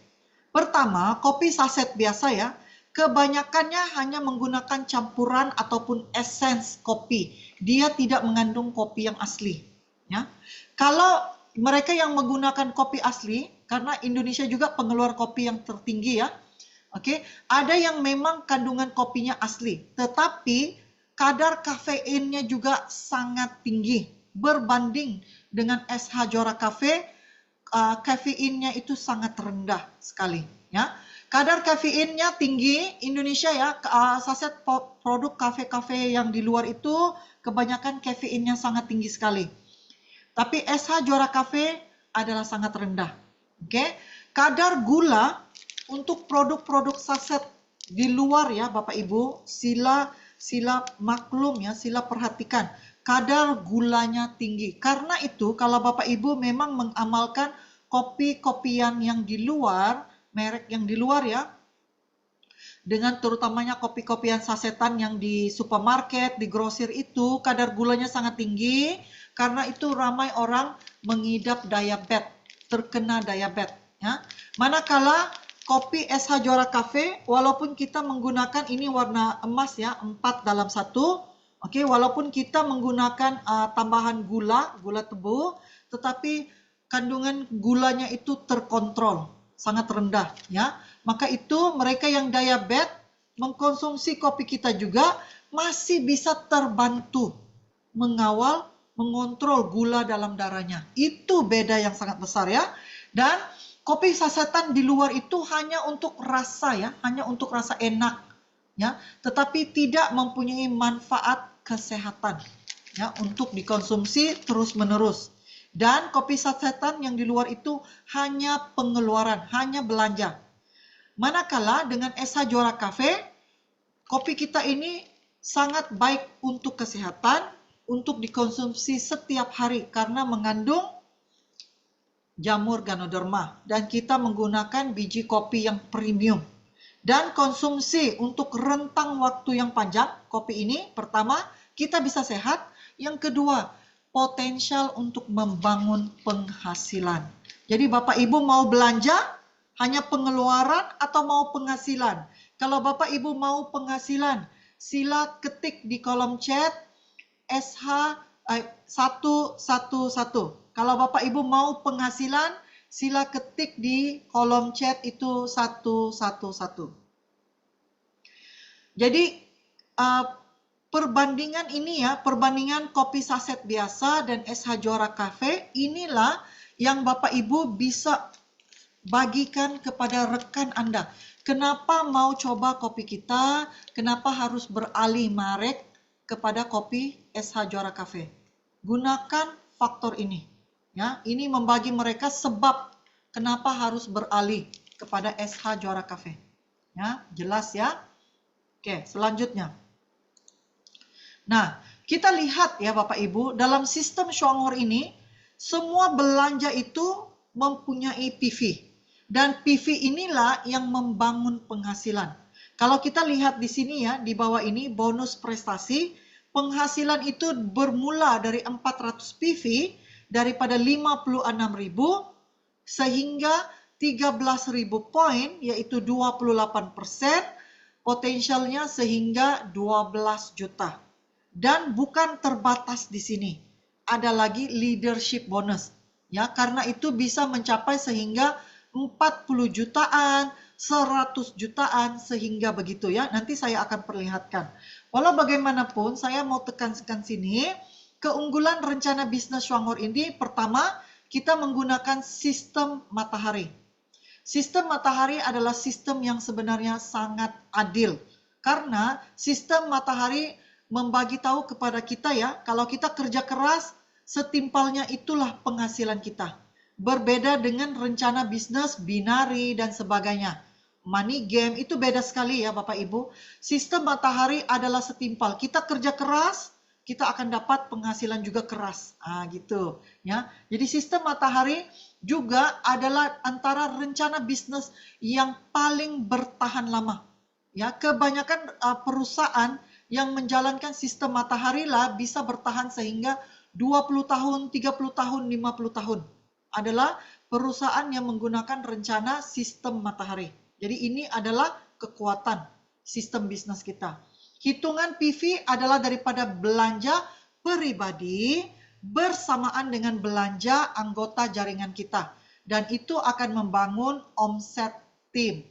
Pertama, kopi saset biasa ya, kebanyakannya hanya menggunakan campuran ataupun essence kopi. Dia tidak mengandung kopi yang asli. Ya, kalau mereka yang menggunakan kopi asli, karena Indonesia juga pengeluar kopi yang tertinggi ya, oke, ada yang memang kandungan kopinya asli, tetapi kadar kafeinnya juga sangat tinggi berbanding dengan SH Juara Cafe. Kafeinnya itu sangat rendah sekali ya. Kadar kafeinnya tinggi Indonesia ya, saset produk kafe-kafe yang di luar itu kebanyakan kafeinnya sangat tinggi sekali. Tapi SH Juara Cafe adalah sangat rendah. Oke. Kadar gula untuk produk-produk saset di luar ya Bapak Ibu, sila maklum ya, sila perhatikan. Kadar gulanya tinggi. Karena itu kalau Bapak Ibu memang mengamalkan kopi-kopian yang di luar, merek yang di luar ya, dengan terutamanya kopi-kopian sasetan yang di supermarket, di grosir itu, kadar gulanya sangat tinggi, karena itu ramai orang mengidap diabetes, terkena diabetes. Ya. Manakala kopi SH Juara Cafe, walaupun kita menggunakan ini warna emas ya, 4 dalam 1, oke, walaupun kita menggunakan tambahan gula tebu, tetapi kandungan gulanya itu terkontrol, sangat rendah ya. Maka itu mereka yang diabetes mengkonsumsi kopi kita juga masih bisa terbantu mengawal, mengontrol gula dalam darahnya. Itu beda yang sangat besar ya. Dan kopi sasetan di luar itu hanya untuk rasa ya, hanya untuk rasa enak ya, tetapi tidak mempunyai manfaat kesehatan ya untuk dikonsumsi terus-menerus. Dan kopi sasetan yang di luar itu hanya pengeluaran, hanya belanja. Manakala dengan SH Juara Cafe, kopi kita ini sangat baik untuk kesehatan, untuk dikonsumsi setiap hari karena mengandung jamur Ganoderma dan kita menggunakan biji kopi yang premium. Dan konsumsi untuk rentang waktu yang panjang, kopi ini pertama kita bisa sehat, yang kedua potensial untuk membangun penghasilan. Jadi Bapak Ibu mau belanja hanya pengeluaran atau mau penghasilan? Kalau Bapak Ibu mau penghasilan, sila ketik di kolom chat SH 111. Kalau Bapak Ibu mau penghasilan, sila ketik di kolom chat itu 111. Jadi perbandingan ini ya, perbandingan kopi saset biasa dan SH Juara Cafe, inilah yang Bapak Ibu bisa bagikan kepada rekan Anda. Kenapa mau coba kopi kita? Kenapa harus beralih merek kepada kopi SH Juara Cafe? Gunakan faktor ini. Ya, ini membagi mereka sebab kenapa harus beralih kepada SH Juara Cafe. Ya, jelas ya? Oke, selanjutnya. Nah, kita lihat ya Bapak Ibu, dalam sistem Shuangor ini, semua belanja itu mempunyai PV. Dan PV inilah yang membangun penghasilan. Kalau kita lihat di sini ya, di bawah ini bonus prestasi, penghasilan itu bermula dari 400 PV, daripada 56.000 sehingga 13.000 poin, yaitu 28%, potensialnya sehingga 12 juta. Dan bukan terbatas di sini. Ada lagi leadership bonus. Ya, karena itu bisa mencapai sehingga 40 jutaan, 100 jutaan, sehingga begitu ya. Nanti saya akan perlihatkan. Walau bagaimanapun, saya mau tekankan sini, keunggulan rencana bisnis Shuangor ini, pertama, kita menggunakan sistem matahari. Sistem matahari adalah sistem yang sebenarnya sangat adil. Karena sistem matahari membagi tahu kepada kita ya, kalau kita kerja keras, setimpalnya itulah penghasilan kita. Berbeda dengan rencana bisnis, binari, dan sebagainya. Money game itu beda sekali ya Bapak Ibu. Sistem matahari adalah setimpal. Kita kerja keras, kita akan dapat penghasilan juga keras. Gitu ya. Jadi sistem matahari juga adalah antara rencana bisnis yang paling bertahan lama. Ya, kebanyakan perusahaan yang menjalankan sistem matahari lah bisa bertahan sehingga 20 tahun, 30 tahun, 50 tahun. Adalah perusahaan yang menggunakan rencana sistem matahari. Jadi ini adalah kekuatan sistem bisnis kita. Hitungan PV adalah daripada belanja pribadi bersamaan dengan belanja anggota jaringan kita. Dan itu akan membangun omset tim.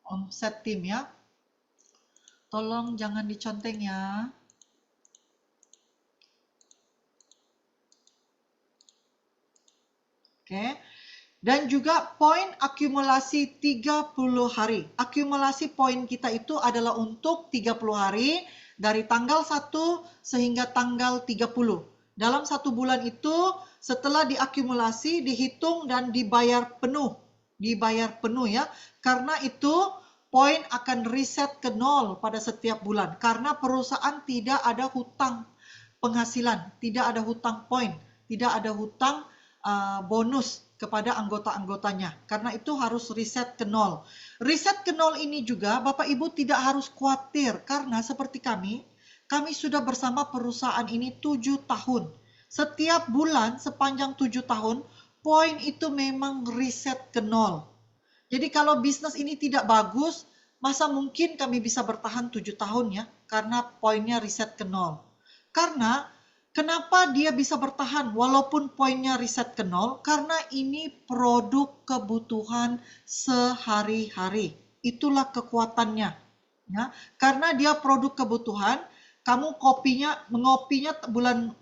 Omset tim ya. Tolong jangan diconteng ya. Oke. Dan juga poin akumulasi 30 hari. Akumulasi poin kita itu adalah untuk 30 hari dari tanggal 1 sehingga tanggal 30. Dalam satu bulan itu setelah diakumulasi, dihitung dan dibayar penuh. Dibayar penuh ya. Karena itu poin akan reset ke 0 pada setiap bulan. Karena perusahaan tidak ada hutang penghasilan, tidak ada hutang poin, tidak ada hutang bonus kepada anggota-anggotanya. Karena itu harus reset ke 0. Reset ke 0 ini juga Bapak Ibu tidak harus khawatir karena seperti kami sudah bersama perusahaan ini 7 tahun. Setiap bulan sepanjang 7 tahun, poin itu memang reset ke 0. Jadi kalau bisnis ini tidak bagus, masa mungkin kami bisa bertahan 7 tahun ya, karena poinnya reset ke 0. Karena kenapa dia bisa bertahan walaupun poinnya reset ke 0? Karena ini produk kebutuhan sehari-hari. Itulah kekuatannya. Ya, karena dia produk kebutuhan, kamu mengopinya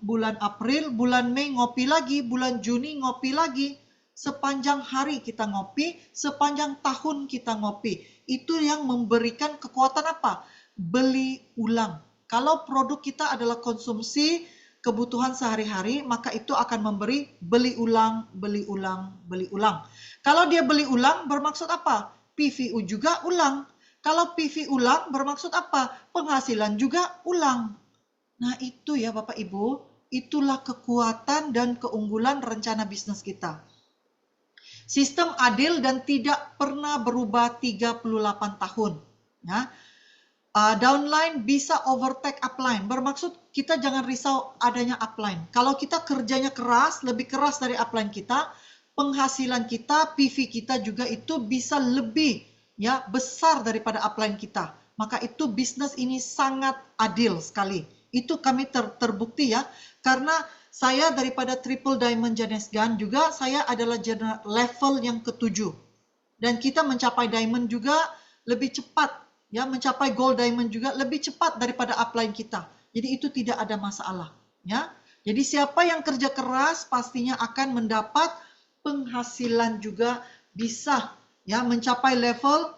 bulan April, bulan Mei ngopi lagi, bulan Juni ngopi lagi. Sepanjang hari kita ngopi, sepanjang tahun kita ngopi. Itu yang memberikan kekuatan apa? Beli ulang. Kalau produk kita adalah konsumsi kebutuhan sehari-hari, maka itu akan memberi beli ulang, beli ulang, beli ulang. Kalau dia beli ulang, bermaksud apa? PVU juga ulang. Kalau PV ulang, bermaksud apa? Penghasilan juga ulang. Nah itu ya Bapak Ibu, itulah kekuatan dan keunggulan rencana bisnis kita. Sistem adil dan tidak pernah berubah 38 tahun. Ya. Downline bisa overtake upline. Bermaksud kita jangan risau adanya upline. Kalau kita kerjanya keras, lebih keras dari upline kita, penghasilan kita, PV kita juga itu bisa lebih ya besar daripada upline kita. Maka itu bisnis ini sangat adil sekali. Itu kami terbukti ya. Karena saya daripada Triple Diamond Jenis Gun juga saya adalah level yang ke-7. Dan kita mencapai diamond juga lebih cepat. Ya, mencapai gold diamond juga lebih cepat daripada upline kita. Jadi itu tidak ada masalah. Ya, jadi siapa yang kerja keras pastinya akan mendapat penghasilan juga bisa ya mencapai level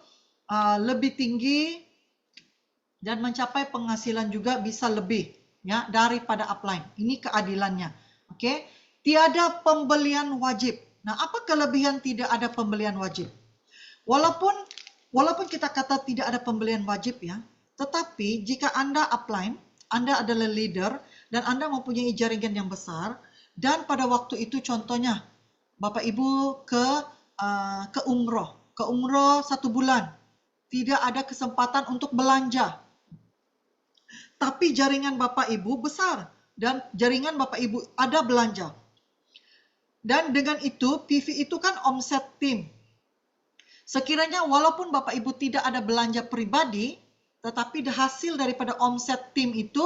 lebih tinggi dan mencapai penghasilan juga bisa lebih ya daripada upline. Ini keadilannya. Oke, tiada pembelian wajib. Nah, apa kelebihan tidak ada pembelian wajib? Walaupun kita kata tidak ada pembelian wajib ya, tetapi jika Anda upline, Anda adalah leader dan Anda mempunyai jaringan yang besar dan pada waktu itu contohnya Bapak Ibu ke umroh 1 bulan, tidak ada kesempatan untuk belanja. Tapi jaringan Bapak Ibu besar dan jaringan Bapak Ibu ada belanja. Dan dengan itu PV itu kan omset tim. Sekiranya walaupun Bapak Ibu tidak ada belanja pribadi, tetapi hasil daripada omset tim itu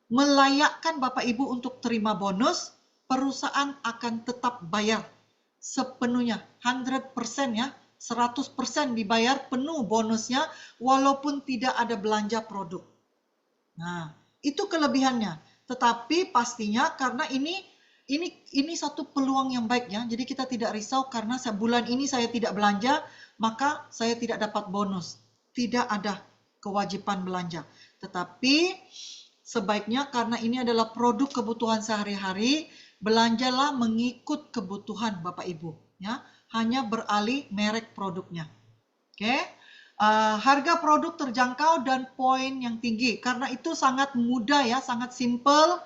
melayakkan Bapak Ibu untuk terima bonus, perusahaan akan tetap bayar sepenuhnya, 100% ya, 100% dibayar penuh bonusnya walaupun tidak ada belanja produk. Nah, itu kelebihannya. Tetapi pastinya karena ini satu peluang yang baik ya. Jadi kita tidak risau karena bulan ini saya tidak belanja, maka saya tidak dapat bonus. Tidak ada kewajiban belanja. Tetapi sebaiknya karena ini adalah produk kebutuhan sehari-hari, belanjalah mengikut kebutuhan Bapak Ibu ya. Hanya beralih merek produknya. Oke. harga produk terjangkau dan poin yang tinggi. Karena itu sangat mudah ya, sangat simple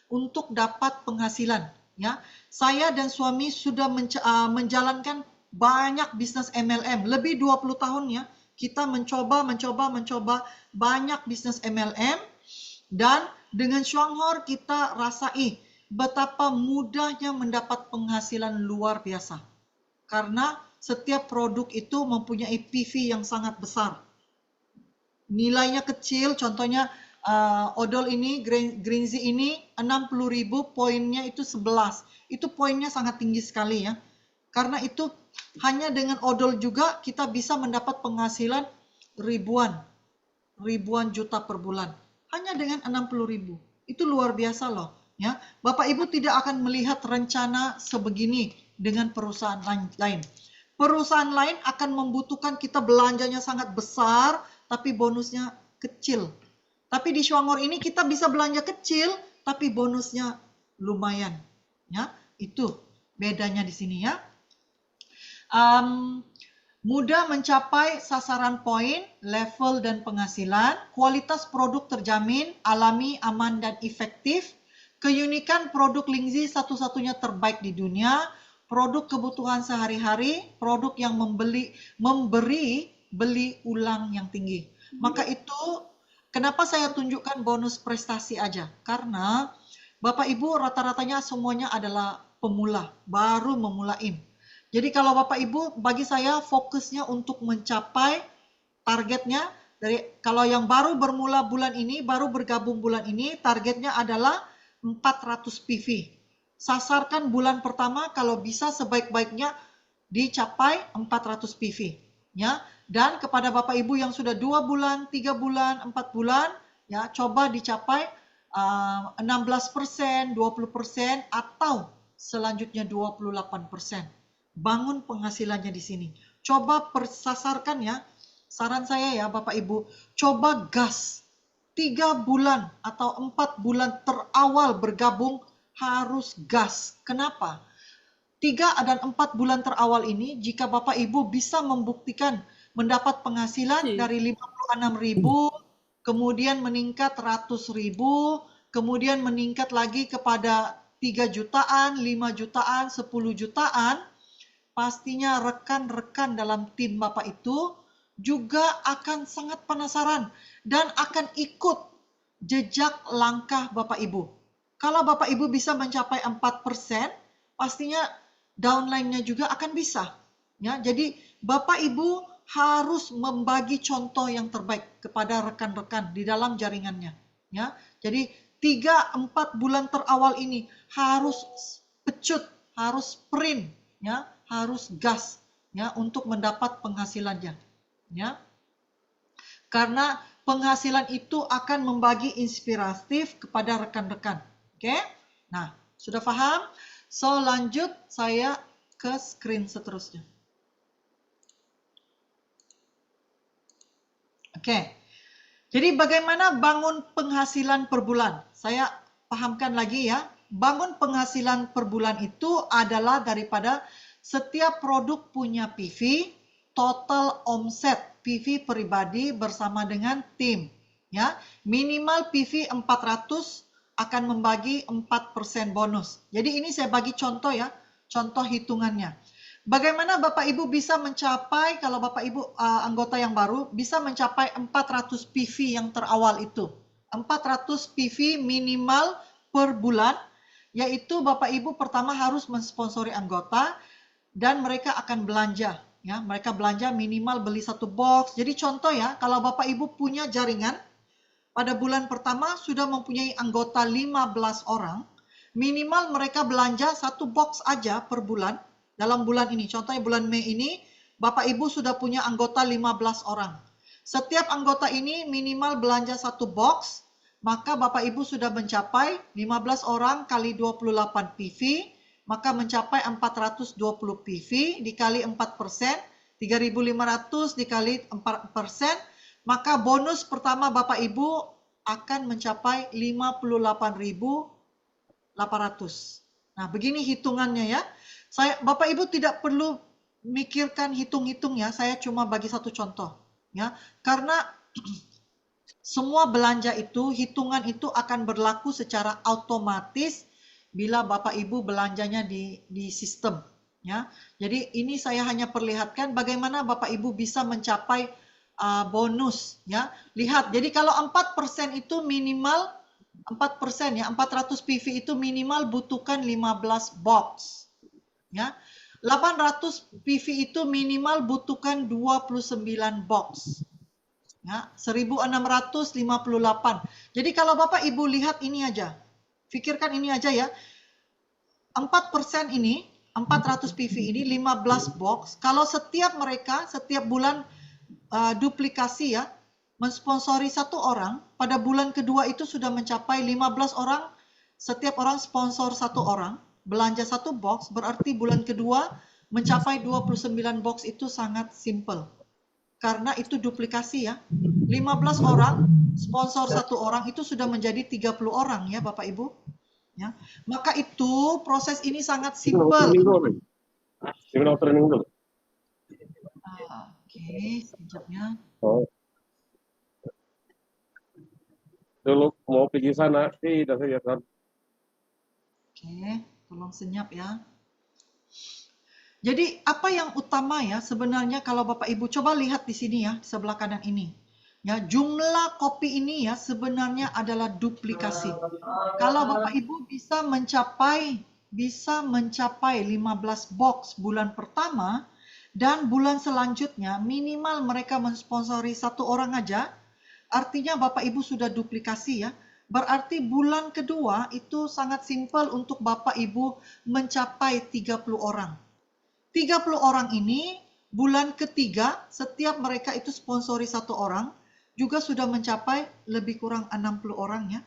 untuk dapat penghasilan. Ya, saya dan suami sudah menjalankan banyak bisnis MLM, lebih 20 tahun ya. Kita mencoba banyak bisnis MLM, dan dengan Shuanghor kita rasai betapa mudahnya mendapat penghasilan luar biasa. Karena setiap produk itu mempunyai PV yang sangat besar. Nilainya kecil, contohnya odol ini, Greenzy ini 60.000, poinnya itu 11. Itu poinnya sangat tinggi sekali ya. Karena itu hanya dengan odol juga kita bisa mendapat penghasilan ribuan juta per bulan. Hanya dengan 60.000. Itu luar biasa loh. Ya, Bapak Ibu tidak akan melihat rencana sebegini dengan perusahaan lain. Perusahaan lain akan membutuhkan kita belanjanya sangat besar, tapi bonusnya kecil. Tapi di Shuanghor ini kita bisa belanja kecil, tapi bonusnya lumayan. Ya, itu bedanya di sini ya. Mudah mencapai sasaran poin, level dan penghasilan, kualitas produk terjamin, alami, aman dan efektif, keunikan produk Lingzi satu-satunya terbaik di dunia, produk kebutuhan sehari-hari, produk yang memberi beli ulang yang tinggi. Maka itu kenapa saya tunjukkan bonus prestasi aja? Karena Bapak Ibu rata-ratanya semuanya adalah pemula, baru memulai. Jadi kalau Bapak Ibu, bagi saya fokusnya untuk mencapai targetnya, kalau yang baru bermula bulan ini, baru bergabung bulan ini, targetnya adalah 400 PV. Sasarkan bulan pertama kalau bisa sebaik-baiknya dicapai 400 PV. Ya, dan kepada Bapak Ibu yang sudah 2 bulan, 3 bulan, 4 bulan, ya coba dicapai 16%, 20%, atau selanjutnya 28%. Bangun penghasilannya di sini. Coba persasarkan ya. Saran saya ya Bapak Ibu, coba gas. 3 bulan atau 4 bulan terawal bergabung harus gas. Kenapa? 3 dan 4 bulan terawal ini, jika Bapak Ibu bisa membuktikan mendapat penghasilan dari 56.000, kemudian meningkat 100.000, kemudian meningkat lagi kepada 3 jutaan, 5 jutaan, 10 jutaan, pastinya rekan-rekan dalam tim Bapak itu juga akan sangat penasaran dan akan ikut jejak langkah Bapak Ibu. Kalau Bapak Ibu bisa mencapai 4%, pastinya downline-nya juga akan bisa. Ya, jadi Bapak Ibu harus membagi contoh yang terbaik kepada rekan-rekan di dalam jaringannya. Ya, jadi 3-4 bulan terawal ini harus pecut, harus sprint, ya, harus gas ya untuk mendapat penghasilannya ya. Karena penghasilan itu akan membagi inspiratif kepada rekan-rekan. Oke? Nah, sudah paham? So, lanjut saya ke screen seterusnya. Oke. Jadi bagaimana bangun penghasilan per bulan? Saya pahamkan lagi ya. Bangun penghasilan per bulan itu adalah daripada setiap produk punya PV, total omset PV pribadi bersama dengan tim. Ya, minimal PV 400 akan membagi 4% bonus. Jadi ini saya bagi contoh ya, contoh hitungannya. Bagaimana Bapak Ibu bisa mencapai, kalau Bapak Ibu anggota yang baru, bisa mencapai 400 PV yang terawal itu. 400 PV minimal per bulan, yaitu Bapak Ibu pertama harus mensponsori anggota, dan mereka akan belanja ya, mereka belanja minimal beli 1 box. Jadi contoh ya, kalau Bapak Ibu punya jaringan pada bulan pertama sudah mempunyai anggota 15 orang, minimal mereka belanja 1 box aja per bulan dalam bulan ini. Contohnya bulan Mei ini Bapak Ibu sudah punya anggota 15 orang. Setiap anggota ini minimal belanja 1 box, maka Bapak Ibu sudah mencapai 15 orang kali 28 PV, maka mencapai 420 PV dikali 4%, 3.500 dikali 4%, maka bonus pertama Bapak Ibu akan mencapai 58.800. Nah, begini hitungannya ya. Bapak Ibu tidak perlu mikirkan hitung-hitung ya, saya cuma bagi satu contoh. ya. Karena semua belanja itu, hitungan itu akan berlaku secara otomatis bila Bapak Ibu belanjanya di sistem. Ya, jadi ini saya hanya perlihatkan bagaimana Bapak Ibu bisa mencapai bonus. Ya, lihat. Jadi kalau 4% itu minimal 4% ya, 400 PV itu minimal butuhkan 15 box. Ya, 800 PV itu minimal butuhkan 29 box. Ya, 1658. Jadi kalau Bapak Ibu lihat ini aja, pikirkan ini aja ya, 4% ini, 400 PV ini 15 box, kalau setiap mereka, setiap bulan duplikasi ya, mensponsori satu orang, pada bulan kedua itu sudah mencapai 15 orang, setiap orang sponsor satu orang, belanja satu box, berarti bulan kedua mencapai 29 box itu sangat simple. Karena itu duplikasi ya. 15 orang, sponsor satu orang itu sudah menjadi 30 orang ya Bapak Ibu. Ya. Maka itu proses ini sangat simple. Oke, sekejapnya. Dulu mau pergi sana, tidak saya kan. Oke, tolong senyap ya. Jadi apa yang utama ya sebenarnya kalau Bapak Ibu coba lihat di sini ya, di sebelah kanan ini. Ya, jumlah kopi ini ya sebenarnya adalah duplikasi. Kalau Bapak Ibu bisa mencapai 15 box bulan pertama dan bulan selanjutnya minimal mereka mensponsori satu orang aja, artinya Bapak Ibu sudah duplikasi ya. Berarti bulan kedua itu sangat simpel untuk Bapak Ibu mencapai 30 orang. 30 orang ini bulan ketiga setiap mereka itu sponsori satu orang juga sudah mencapai lebih kurang 60 orang ya.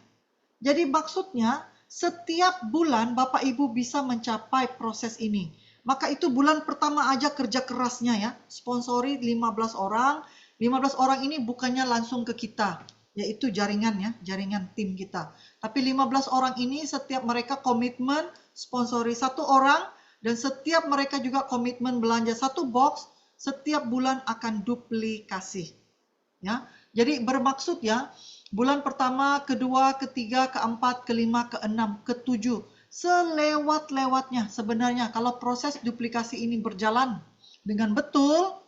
Jadi maksudnya setiap bulan Bapak Ibu bisa mencapai proses ini. Maka itu bulan pertama aja kerja kerasnya ya. Sponsori 15 orang. 15 orang ini bukannya langsung ke kita, yaitu jaringan ya, jaringan tim kita. Tapi 15 orang ini setiap mereka komitmen sponsori satu orang dan setiap mereka juga komitmen belanja satu box, setiap bulan akan duplikasi. Ya. Jadi bermaksud ya, bulan pertama, kedua, ketiga, keempat, kelima, keenam, ketujuh, selewat-lewatnya sebenarnya kalau proses duplikasi ini berjalan dengan betul,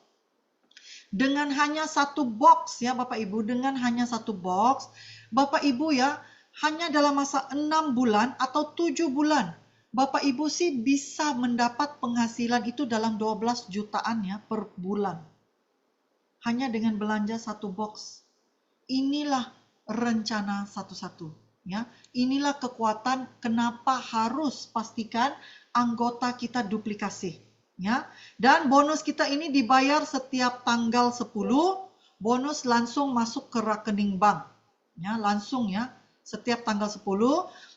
dengan hanya satu box ya Bapak Ibu, dengan hanya satu box, Bapak Ibu ya, hanya dalam masa 6 bulan atau 7 bulan, Bapak Ibu sih bisa mendapat penghasilan itu dalam 12 jutaan ya per bulan. Hanya dengan belanja satu box. Inilah rencana satu-satu. Ya, inilah kekuatan kenapa harus pastikan anggota kita duplikasi. Ya, dan bonus kita ini dibayar setiap tanggal 10, bonus langsung masuk ke rekening bank. Ya, langsung ya. Setiap tanggal 10,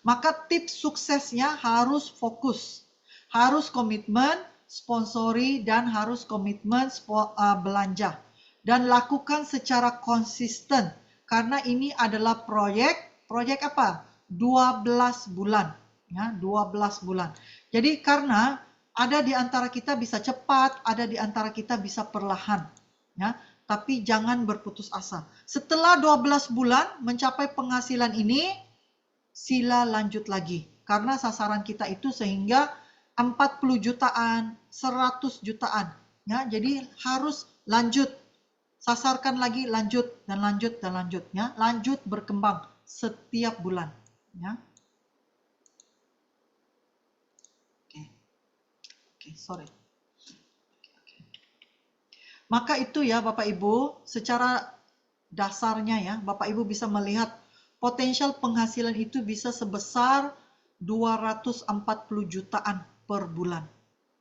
maka tips suksesnya harus fokus, harus komitmen, sponsori, dan harus komitmen belanja. Dan lakukan secara konsisten, karena ini adalah proyek apa? 12 bulan. Ya, 12 bulan. Jadi karena ada di antara kita bisa cepat, ada di antara kita bisa perlahan. Ya, tapi jangan berputus asa. Setelah 12 bulan mencapai penghasilan ini, sila lanjut lagi. Karena sasaran kita itu sehingga 40 jutaan, 100 jutaan. Ya, jadi harus lanjut. Sasarkan lagi, lanjut, dan lanjut, dan lanjut. Ya. Lanjut berkembang setiap bulan. Ya. Oke, sorry. Maka itu ya Bapak Ibu, secara dasarnya ya, Bapak Ibu bisa melihat potensial penghasilan itu bisa sebesar 240 jutaan per bulan.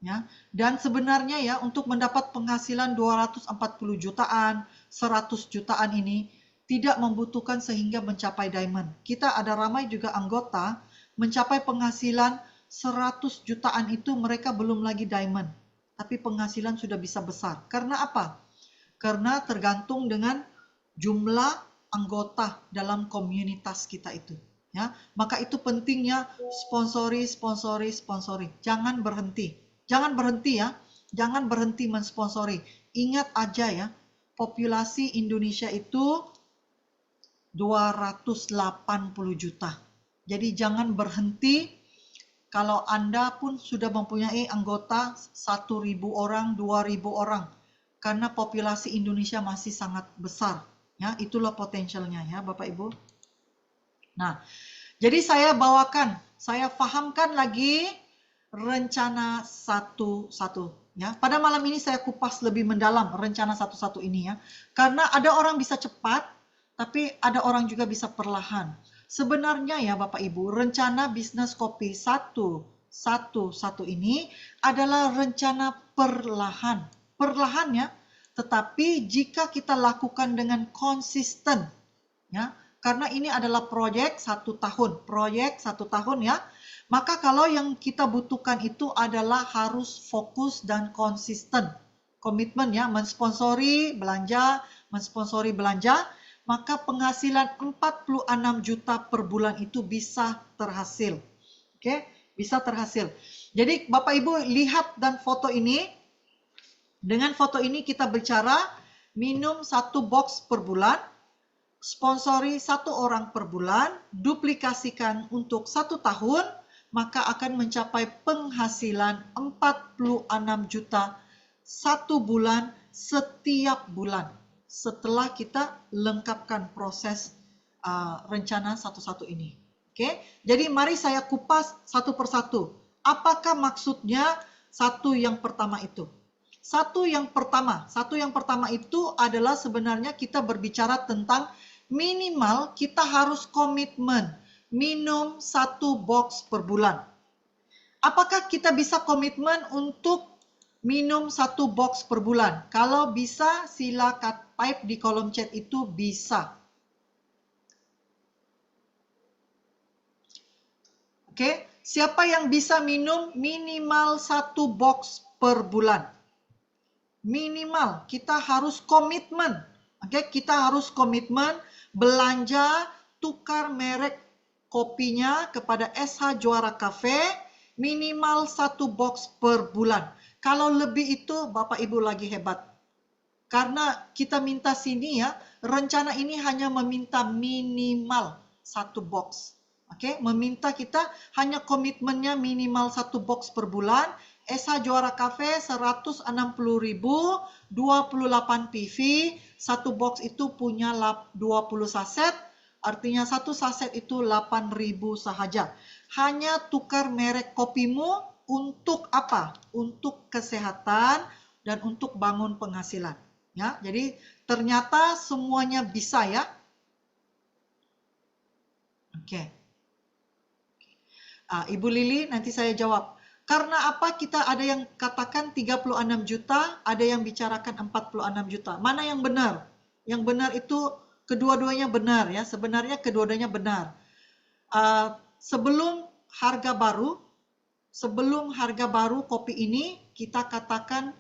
Ya. Dan sebenarnya ya untuk mendapat penghasilan 240 jutaan, 100 jutaan ini tidak membutuhkan sehingga mencapai diamond. Kita ada ramai juga anggota mencapai penghasilan 100 jutaan itu mereka belum lagi diamond. Tapi penghasilan sudah bisa besar. Karena apa? Karena tergantung dengan jumlah anggota dalam komunitas kita itu. Ya, maka itu pentingnya sponsori. Jangan berhenti. Jangan berhenti ya. Jangan berhenti mensponsori. Ingat aja ya, populasi Indonesia itu 280 juta. Jadi jangan berhenti kalau Anda pun sudah mempunyai anggota 1.000 orang, 2.000 orang. Karena populasi Indonesia masih sangat besar. Ya, itulah potensialnya ya Bapak Ibu. Nah, jadi saya fahamkan lagi rencana satu-satu. Ya, pada malam ini saya kupas lebih mendalam rencana satu-satu ini ya. Karena ada orang bisa cepat, tapi ada orang juga bisa perlahan. Sebenarnya ya Bapak Ibu, rencana bisnis kopi satu-satu ini adalah rencana perlahan. Perlahan ya, tetapi jika kita lakukan dengan konsisten, ya, karena ini adalah proyek 1 tahun ya, maka kalau yang kita butuhkan itu adalah harus fokus dan konsisten. Komitmen ya, mensponsori belanja, maka penghasilan 46 juta per bulan itu bisa terhasil. Oke, bisa terhasil. Jadi Bapak Ibu lihat dan foto ini. Dengan foto ini kita bicara minum 1 box per bulan, sponsori 1 orang per bulan, duplikasikan untuk 1 tahun, maka akan mencapai penghasilan 46 juta 1 bulan setiap bulan. Setelah kita lengkapkan proses rencana satu-satu ini. Oke, jadi mari saya kupas satu persatu. Apakah maksudnya satu yang pertama itu? Satu yang pertama itu adalah sebenarnya kita berbicara tentang minimal kita harus komitmen minum 1 box per bulan. Apakah kita bisa komitmen untuk minum 1 box per bulan? Kalau bisa, silakan type di kolom chat itu bisa. Oke, siapa yang bisa minum minimal 1 box per bulan? Minimal, kita harus komitmen. Oke, kita harus komitmen belanja tukar merek kopinya kepada SH Juara Cafe minimal 1 box per bulan. Kalau lebih itu Bapak Ibu lagi hebat. Karena kita minta sini ya, rencana ini hanya meminta minimal 1 box. Oke, meminta kita hanya komitmennya minimal 1 box per bulan. SH Juara Cafe 160.000, 28 PV, 1 box itu punya 20 saset, artinya 1 saset itu 8.000 sahaja. Hanya tukar merek kopimu untuk apa? Untuk kesehatan dan untuk bangun penghasilan. Ya, jadi ternyata semuanya bisa ya. Oke. Ibu Lili nanti saya jawab. Karena apa kita ada yang katakan 36 juta, ada yang bicarakan 46 juta. Mana yang benar? Yang benar itu kedua-duanya benar ya. Sebenarnya kedua-duanya benar. Sebelum harga baru kopi ini kita katakan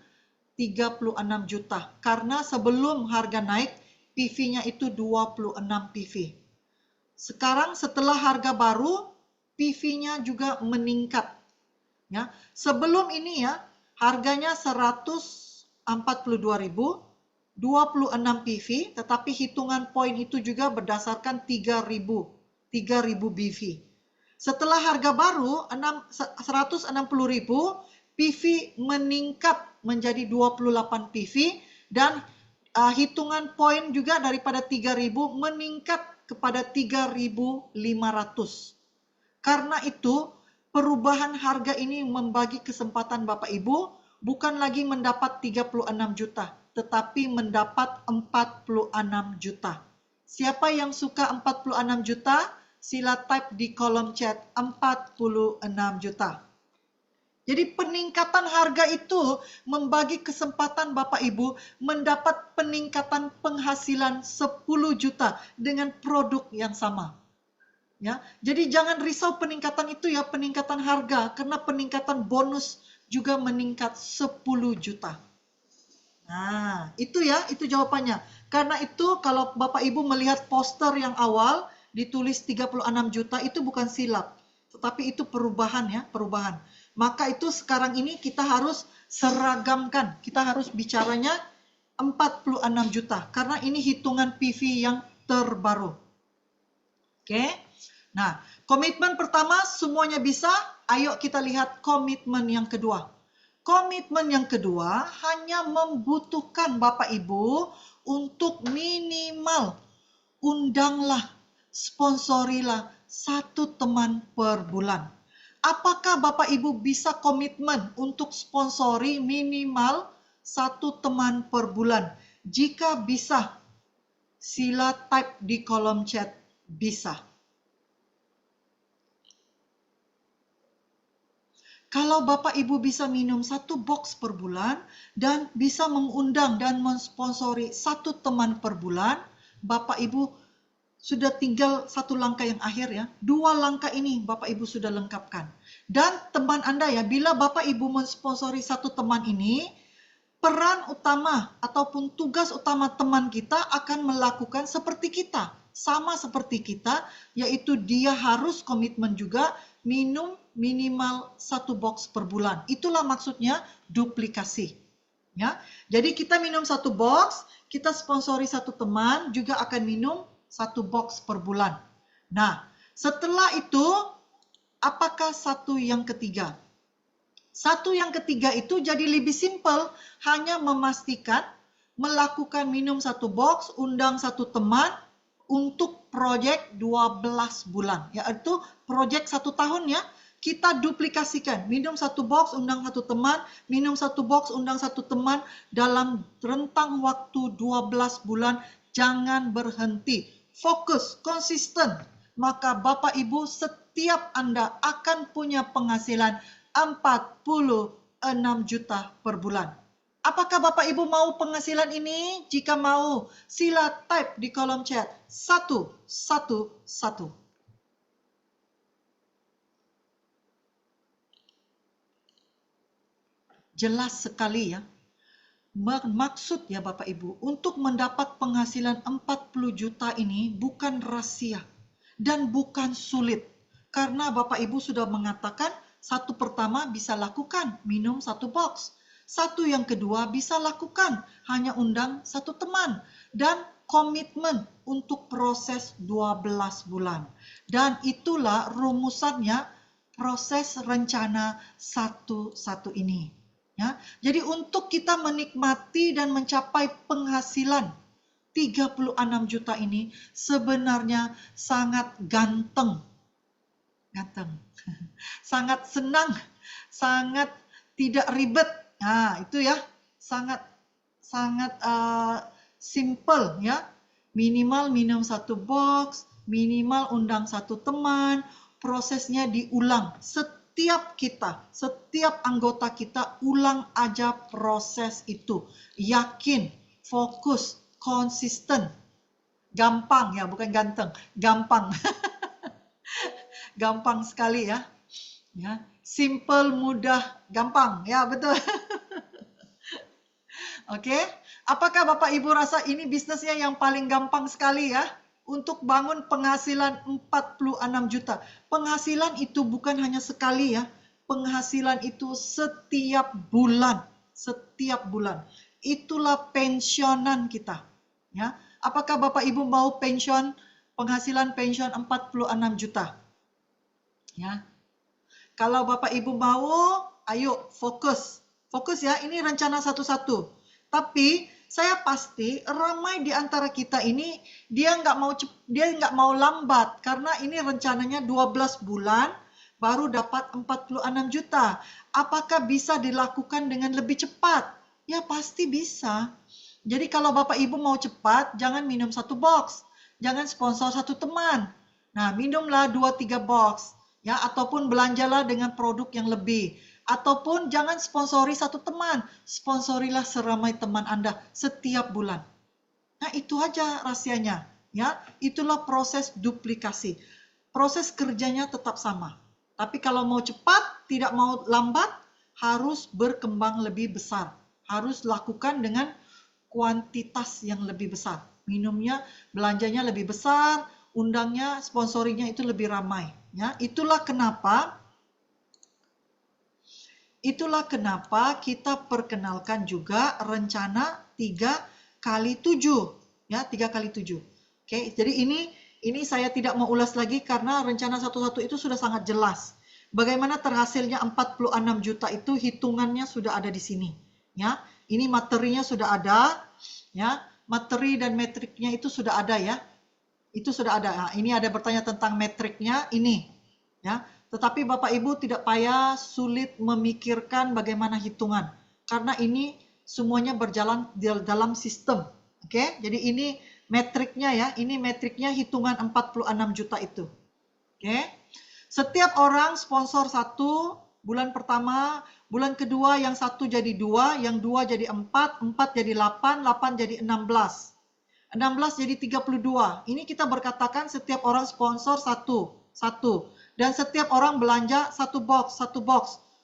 36 juta. Karena sebelum harga naik, PV-nya itu 26 PV. Sekarang setelah harga baru, PV-nya juga meningkat. Ya, sebelum ini ya, harganya 142.000, 26 PV, tetapi hitungan poin itu juga berdasarkan 3.000 BV. Setelah harga baru 160.000, PV meningkat menjadi 28 PV dan hitungan poin juga daripada 3.000 meningkat kepada 3.500. Karena itu perubahan harga ini membagi kesempatan Bapak Ibu bukan lagi mendapat 36 juta, tetapi mendapat 46 juta. Siapa yang suka 46 juta? Sila type di kolom chat 46 juta. Jadi peningkatan harga itu membagi kesempatan Bapak Ibu mendapat peningkatan penghasilan 10 juta dengan produk yang sama. Ya, jadi jangan risau peningkatan itu ya, peningkatan harga, karena peningkatan bonus juga meningkat 10 juta. Nah, itu ya, itu jawabannya. Karena itu kalau Bapak Ibu melihat poster yang awal ditulis 36 juta itu bukan silap, tetapi itu perubahan ya, perubahan. Maka itu sekarang ini kita harus seragamkan, kita harus bicaranya 46 juta karena ini hitungan PV yang terbaru. Oke. Nah, komitmen pertama semuanya bisa. Ayo kita lihat komitmen yang kedua. Komitmen yang kedua hanya membutuhkan Bapak Ibu untuk minimal undanglah, sponsorilah satu teman per bulan. Apakah Bapak Ibu bisa komitmen untuk sponsori minimal satu teman per bulan? Jika bisa, sila type di kolom chat bisa. Kalau Bapak Ibu bisa minum satu box per bulan dan bisa mengundang dan mensponsori satu teman per bulan, Bapak Ibu sudah tinggal satu langkah yang akhir ya. 2 langkah ini Bapak Ibu sudah lengkapkan. Dan teman Anda ya, bila Bapak Ibu mensponsori satu teman ini, peran utama ataupun tugas utama teman kita akan melakukan seperti kita. Sama seperti kita, yaitu dia harus komitmen juga minum minimal satu box per bulan. Itulah maksudnya duplikasi. Ya, jadi kita minum satu box, kita sponsori satu teman juga akan minum satu box per bulan. Nah, setelah itu, apakah satu yang ketiga? Satu yang ketiga itu jadi lebih simpel, hanya memastikan melakukan minum satu box, undang satu teman untuk proyek 12 bulan. Yaitu proyek 1 tahun ya. Kita duplikasikan, minum satu box, undang satu teman, minum satu box, undang satu teman dalam rentang waktu 12 bulan, jangan berhenti. Fokus, konsisten, maka Bapak Ibu setiap Anda akan punya penghasilan 46 juta per bulan. Apakah Bapak Ibu mau penghasilan ini? Jika mau, sila type di kolom chat 111. Jelas sekali ya. Maksud ya Bapak Ibu, untuk mendapat penghasilan 40 juta ini bukan rahasia dan bukan sulit. Karena Bapak Ibu sudah mengatakan, satu pertama bisa lakukan, minum satu box. Satu yang kedua bisa lakukan, hanya undang satu teman. Dan komitmen untuk proses 12 bulan. Dan itulah rumusannya proses rencana satu-satu ini. Ya, jadi untuk kita menikmati dan mencapai penghasilan 36 juta ini sebenarnya sangat ganteng. Sangat senang, sangat tidak ribet. Nah, itu ya, sangat simple ya. Minimal minum satu box, minimal undang satu teman, prosesnya diulang. Setiap anggota kita ulang aja proses itu. Yakin, fokus, konsisten. Gampang ya, bukan ganteng. Gampang. Gampang sekali ya. Ya, simple, mudah, gampang. Ya, betul. Oke. Apakah Bapak Ibu rasa ini bisnisnya yang paling gampang sekali ya? Untuk bangun penghasilan 46 juta. Penghasilan itu bukan hanya sekali ya. Penghasilan itu setiap bulan. Setiap bulan. Itulah pensiunan kita. Ya. Apakah Bapak Ibu mau penghasilan pensiun 46 juta? Ya. Kalau Bapak Ibu mau, ayo fokus. Fokus ya, ini rencana satu-satu. Tapi saya pasti ramai di antara kita ini dia nggak mau lambat karena ini rencananya 12 bulan baru dapat 46 juta. Apakah bisa dilakukan dengan lebih cepat? Ya pasti bisa. Jadi kalau Bapak Ibu mau cepat, jangan minum satu box. Jangan sponsor satu teman. Nah, minumlah 2-3 box. Ya, ataupun belanjalah dengan produk yang lebih. Ataupun jangan sponsori satu teman, sponsorilah seramai teman Anda setiap bulan. Nah, itu aja rahasianya. Ya, itulah proses duplikasi. Proses kerjanya tetap sama. Tapi kalau mau cepat, tidak mau lambat, harus berkembang lebih besar. Harus lakukan dengan kuantitas yang lebih besar. Minumnya, belanjanya lebih besar, undangnya, sponsorinya itu lebih ramai. Ya, itulah kenapa kita perkenalkan juga rencana 3 kali 7. Ya, 3 kali 7. Oke, jadi ini saya tidak mau ulas lagi karena rencana 1-1 itu sudah sangat jelas. Bagaimana terhasilnya 46 juta itu hitungannya sudah ada di sini. Ya, ini materinya sudah ada. Ya, materi dan metriknya itu sudah ada ya. Itu sudah ada. Nah, ini ada bertanya tentang metriknya ini. Ya, tetapi Bapak Ibu tidak payah sulit memikirkan bagaimana hitungan karena ini semuanya berjalan dalam sistem. Oke, jadi ini metriknya ya. Ini metriknya hitungan 46 juta itu. Oke. Setiap orang sponsor 1 bulan pertama, bulan kedua yang 1 jadi 2, yang 2 jadi 4, 4 jadi 8, 8 jadi 16. 16 jadi 32. Ini kita berkatakan setiap orang sponsor 1. Dan setiap orang belanja 1 box.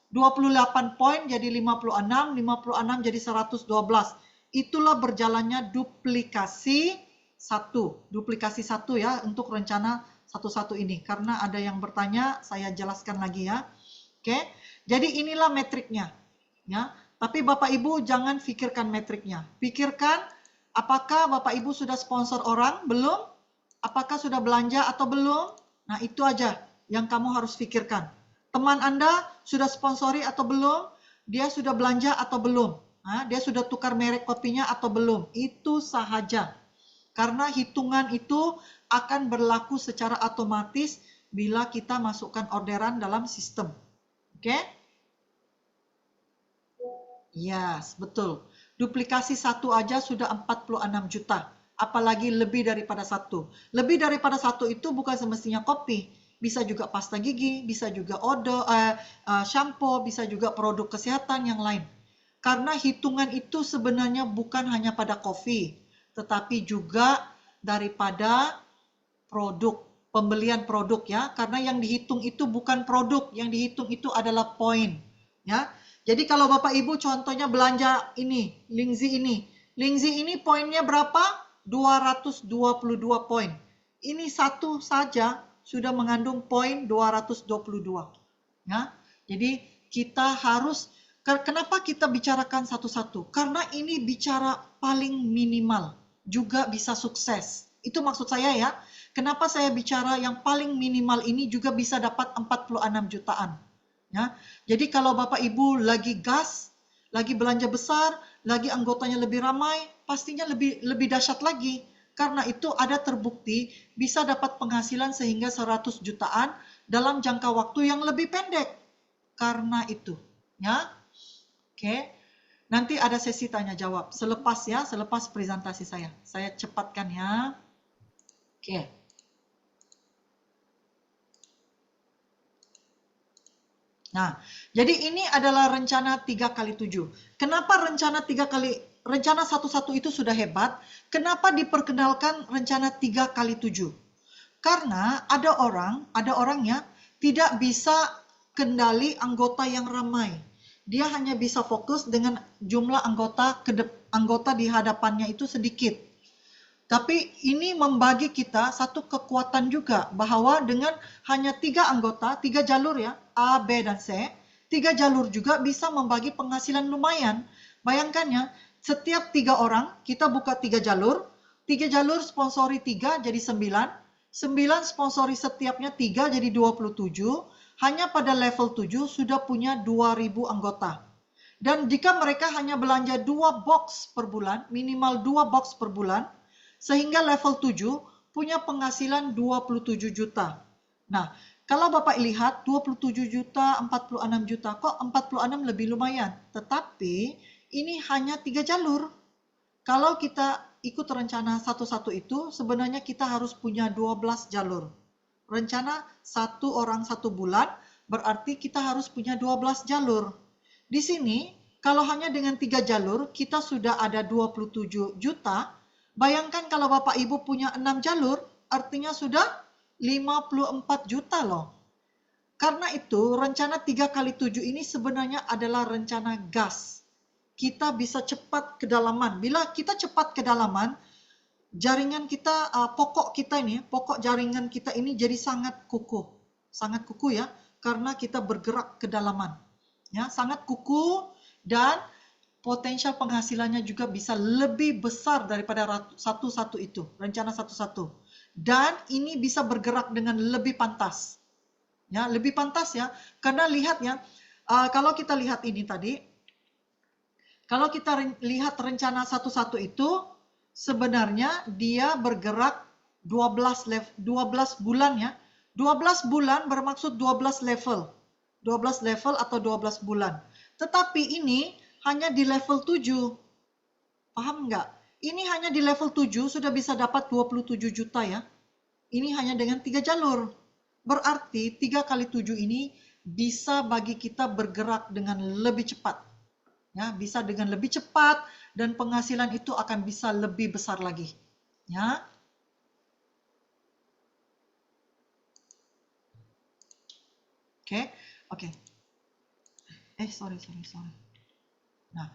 28 poin jadi 56, 56 jadi 112. Itulah berjalannya duplikasi 1. Duplikasi 1 ya untuk rencana 1-1 ini. Karena ada yang bertanya, saya jelaskan lagi ya. Oke. Jadi inilah metriknya. Ya. Tapi Bapak Ibu jangan pikirkan metriknya. Pikirkan apakah Bapak Ibu sudah sponsor orang? Belum? Apakah sudah belanja atau belum? Nah, itu aja yang kamu harus pikirkan. Teman Anda sudah sponsori atau belum? Dia sudah belanja atau belum? Nah, dia sudah tukar merek kopinya atau belum? Itu sahaja. Karena hitungan itu akan berlaku secara otomatis bila kita masukkan orderan dalam sistem. Oke? Yes, betul. Duplikasi 1 aja sudah 46 juta. Apalagi lebih daripada 1. Lebih daripada 1 itu bukan semestinya kopi. Bisa juga pasta gigi, bisa juga shampoo, bisa juga produk kesehatan yang lain. Karena hitungan itu sebenarnya bukan hanya pada kopi, tetapi juga daripada produk, pembelian produk ya. Karena yang dihitung itu bukan produk, yang dihitung itu adalah poin. Ya. Jadi kalau Bapak Ibu contohnya belanja ini, Lingzi ini poinnya berapa? 222 poin. Ini satu saja sudah mengandung poin 222. Ya. Jadi kita harus, kenapa kita bicarakan satu-satu? Karena ini bicara paling minimal, juga bisa sukses. Itu maksud saya ya. Kenapa saya bicara yang paling minimal ini juga bisa dapat 46 jutaan. Ya. Jadi kalau Bapak Ibu lagi gas, lagi belanja besar, lagi anggotanya lebih ramai, pastinya lebih dahsyat lagi. Karena itu ada terbukti bisa dapat penghasilan sehingga 100 jutaan dalam jangka waktu yang lebih pendek. Karena itu, ya. Oke. Nanti ada sesi tanya jawab selepas presentasi saya. Saya cepatkan ya. Oke. Nah, jadi ini adalah rencana 3 kali 7. Kenapa rencana 1-1 itu sudah hebat? Kenapa diperkenalkan rencana 3 kali 7? Karena ada orangnya tidak bisa kendali anggota yang ramai. Dia hanya bisa fokus dengan jumlah anggota di hadapannya itu sedikit. Tapi ini membagi kita satu kekuatan juga bahwa dengan hanya 3 anggota, 3 jalur ya, A, B, dan C, 3 jalur juga bisa membagi penghasilan lumayan. Bayangkan ya, setiap 3 orang kita buka 3 jalur sponsori 3 jadi 9, 9 sponsori setiapnya 3 jadi 27, hanya pada level 7 sudah punya 2.000 anggota. Dan jika mereka hanya belanja 2 box per bulan, minimal 2 box per bulan, sehingga level 7 punya penghasilan 27 juta. Nah, kalau Bapak lihat 27 juta, 46 juta, kok 46 lebih lumayan. Tetapi ini hanya 3 jalur. Kalau kita ikut rencana 1-1 itu, sebenarnya kita harus punya 12 jalur. Rencana 1 orang 1 bulan, berarti kita harus punya 12 jalur. Di sini, kalau hanya dengan 3 jalur, kita sudah ada 27 juta. Bayangkan kalau Bapak Ibu punya 6 jalur, artinya sudah 54 juta loh. Karena itu, rencana 3 kali 7 ini sebenarnya adalah rencana gas. Kita bisa cepat kedalaman. Bila kita cepat kedalaman, jaringan kita, pokok jaringan kita ini jadi sangat kukuh. Sangat kukuh ya, karena kita bergerak kedalaman. Ya, sangat kukuh dan potensial penghasilannya juga bisa lebih besar daripada satu-satu itu, rencana satu-satu. Dan ini bisa bergerak dengan lebih pantas. Ya, lebih pantas ya. Karena lihat ya, kalau kita lihat ini tadi, kalau kita lihat rencana satu-satu itu, sebenarnya dia bergerak 12 bulan ya. 12 bulan bermaksud 12 level. 12 level atau 12 bulan. Tetapi ini hanya di level 7. Paham nggak? Ini hanya di level 7 sudah bisa dapat 27 juta ya. Ini hanya dengan 3 jalur. Berarti 3 kali 7 ini bisa bagi kita bergerak dengan lebih cepat. Ya, bisa dengan lebih cepat dan penghasilan itu akan bisa lebih besar lagi. Ya. Oke. Sorry. Nah,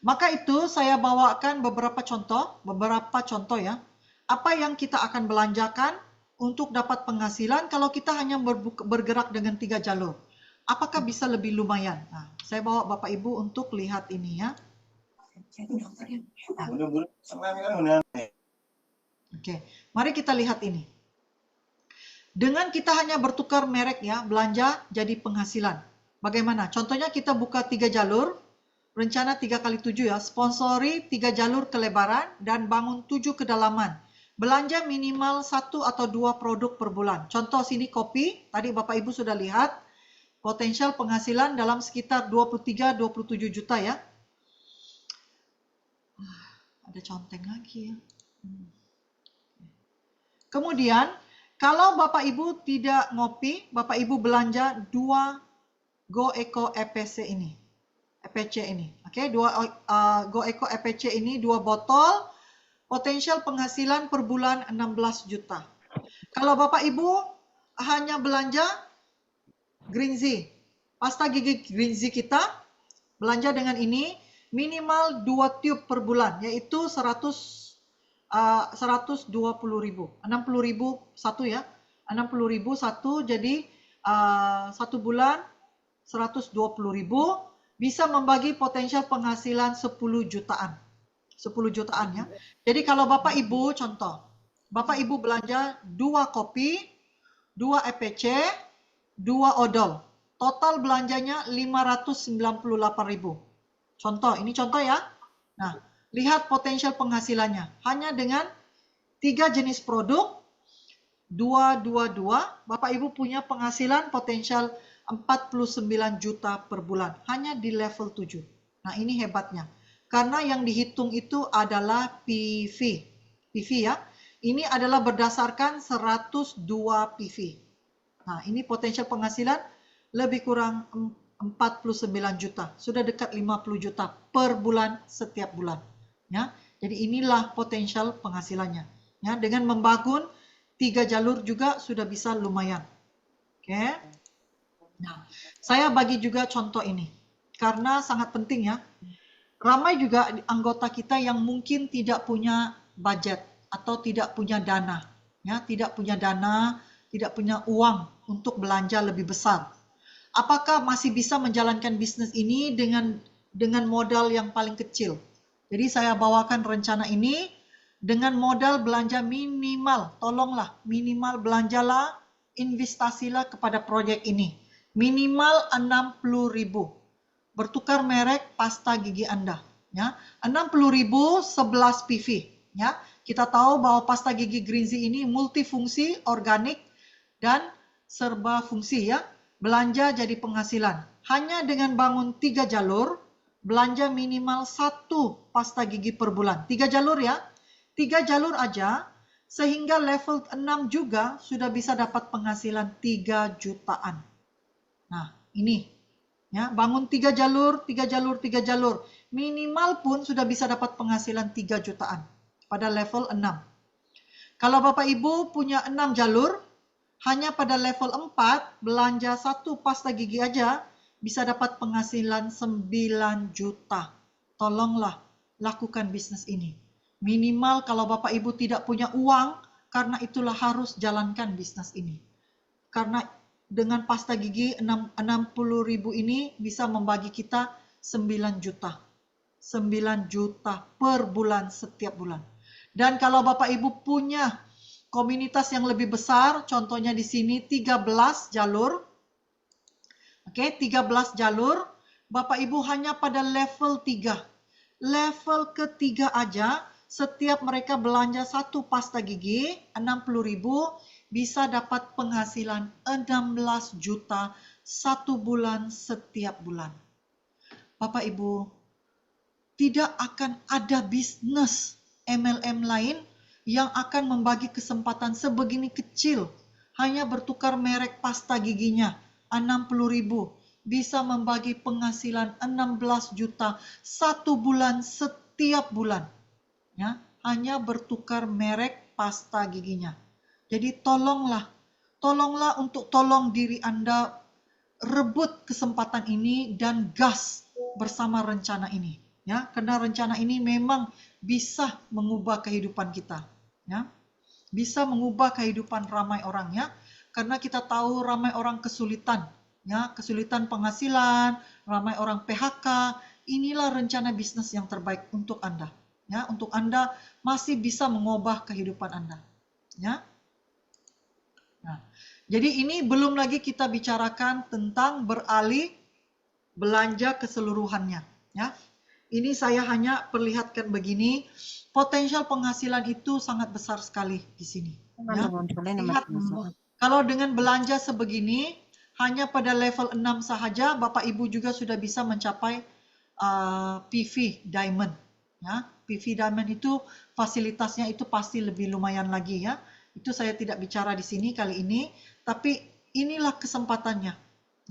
maka itu saya bawakan beberapa contoh ya. Apa yang kita akan belanjakan untuk dapat penghasilan kalau kita hanya bergerak dengan 3 jalur. Apakah bisa lebih lumayan? Nah, saya bawa Bapak Ibu untuk lihat ini ya. Oke, mari kita lihat ini. Dengan kita hanya bertukar merek ya, belanja jadi penghasilan. Bagaimana? Contohnya kita buka 3 jalur, rencana 3 kali 7 ya, sponsori 3 jalur kelebaran dan bangun 7 kedalaman. Belanja minimal 1 atau 2 produk per bulan. Contoh sini kopi, tadi Bapak Ibu sudah lihat, potensial penghasilan dalam sekitar 23-27 juta ya. Ada conteng lagi ya. Kemudian, kalau Bapak Ibu tidak ngopi, Bapak Ibu belanja 2 GoEco EPC ini. EPC ini. Oke, 2 GoEco EPC ini 2 botol, potensial penghasilan per bulan 16 juta. Kalau Bapak Ibu hanya belanja Greenzy, pasta gigi Greenzy kita, belanja dengan ini minimal 2 tube per bulan, yaitu 120.000, 60.000 satu ya, 60.000 satu, jadi 1 bulan 120.000 bisa membagi potensial penghasilan 10 jutaan. 10 jutaan ya. Jadi kalau Bapak Ibu contoh, Bapak Ibu belanja 2 kopi, 2 EPC, 2 odol. Total belanjanya 598.000. Contoh, ini contoh ya. Nah, lihat potensial penghasilannya. Hanya dengan 3 jenis produk, 222, Bapak Ibu punya penghasilan potensial 49 juta per bulan. Hanya di level 7. Nah, ini hebatnya. Karena yang dihitung itu adalah PV. PV ya. Ini adalah berdasarkan 102 PV. Nah, ini potensial penghasilan lebih kurang 49 juta. Sudah dekat 50 juta per bulan setiap bulan. Ya. Jadi inilah potensial penghasilannya. Ya, dengan membangun 3 jalur juga sudah bisa lumayan. Oke. Nah, saya bagi juga contoh ini. Karena sangat penting ya. Ramai juga anggota kita yang mungkin tidak punya budget atau tidak punya dana. Ya, tidak punya dana, tidak punya uang untuk belanja lebih besar. Apakah masih bisa menjalankan bisnis ini dengan modal yang paling kecil? Jadi saya bawakan rencana ini dengan modal belanja minimal. Tolonglah, minimal belanjalah, investasilah kepada proyek ini. Minimal 60.000. Bertukar merek pasta gigi Anda. Ya, 60.000 11 PV. Ya, kita tahu bahwa pasta gigi Greenzy ini multifungsi, organik, dan serba fungsi ya. Belanja jadi penghasilan. Hanya dengan bangun 3 jalur, belanja minimal 1 pasta gigi per bulan. 3 jalur ya. 3 jalur aja, sehingga level 6 juga sudah bisa dapat penghasilan 3 jutaan. Nah, ini. Ya, bangun 3 jalur, 3 jalur, 3 jalur. Minimal pun sudah bisa dapat penghasilan 3 jutaan pada level 6. Kalau Bapak Ibu punya 6 jalur, hanya pada level 4, belanja 1 pasta gigi aja, bisa dapat penghasilan 9 juta. Tolonglah, lakukan bisnis ini. Minimal kalau Bapak Ibu tidak punya uang, karena itulah harus jalankan bisnis ini. Karena dengan pasta gigi 60.000 ini bisa membagi kita 9 juta. 9 juta per bulan setiap bulan. Dan kalau Bapak Ibu punya komunitas yang lebih besar, contohnya di sini 13 jalur. Oke, 13 jalur, Bapak Ibu hanya pada level 3. Level ketiga aja, setiap mereka belanja satu pasta gigi, 60.000, bisa dapat penghasilan 16 juta satu bulan setiap bulan. Bapak Ibu, tidak akan ada bisnis MLM lain yang akan membagi kesempatan sebegini kecil, hanya bertukar merek pasta giginya, 60.000, bisa membagi penghasilan 16 juta satu bulan setiap bulan. Ya, hanya bertukar merek pasta giginya. Jadi tolonglah untuk tolong diri Anda rebut kesempatan ini dan gas bersama rencana ini. Ya, karena rencana ini memang bisa mengubah kehidupan kita. Ya, bisa mengubah kehidupan ramai orang ya, karena kita tahu ramai orang kesulitan. Ya, kesulitan penghasilan, ramai orang PHK. Inilah rencana bisnis yang terbaik untuk Anda. Ya, untuk Anda masih bisa mengubah kehidupan Anda. Ya. Nah, jadi ini belum lagi kita bicarakan tentang beralih belanja keseluruhannya. Ya, ini saya hanya perlihatkan begini, potensial penghasilan itu sangat besar sekali di sini. Ya. Lihat, kalau dengan belanja sebegini, hanya pada level 6 sahaja, Bapak Ibu juga sudah bisa mencapai PV Diamond. Ya, PV Diamond itu fasilitasnya itu pasti lebih lumayan lagi ya. Itu saya tidak bicara di sini kali ini, tapi inilah kesempatannya.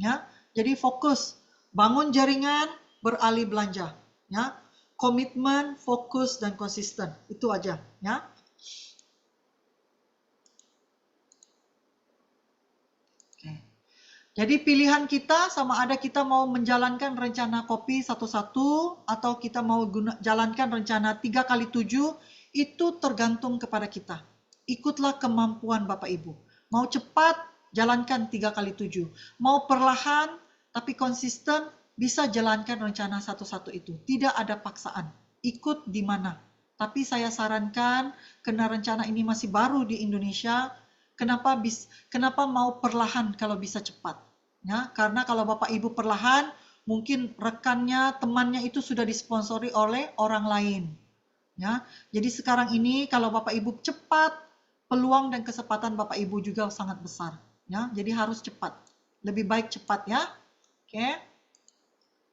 Ya, jadi fokus, bangun jaringan, beralih belanja. Ya, komitmen, fokus dan konsisten, itu aja. Ya. Jadi pilihan kita sama ada kita mau menjalankan rencana kopi satu-satu atau kita mau jalankan rencana 3x7, itu tergantung kepada kita. Ikutlah kemampuan Bapak Ibu. Mau cepat, jalankan 3x7. Mau perlahan tapi konsisten, bisa jalankan rencana satu-satu itu. Tidak ada paksaan. Ikut di mana. Tapi saya sarankan, karena rencana ini masih baru di Indonesia, kenapa mau perlahan kalau bisa cepat? Ya, karena kalau Bapak Ibu perlahan, mungkin rekannya, temannya itu sudah disponsori oleh orang lain. Ya, jadi sekarang ini kalau Bapak Ibu cepat, peluang dan kesempatan Bapak Ibu juga sangat besar. Ya, jadi harus cepat. Lebih baik cepat ya. Oke.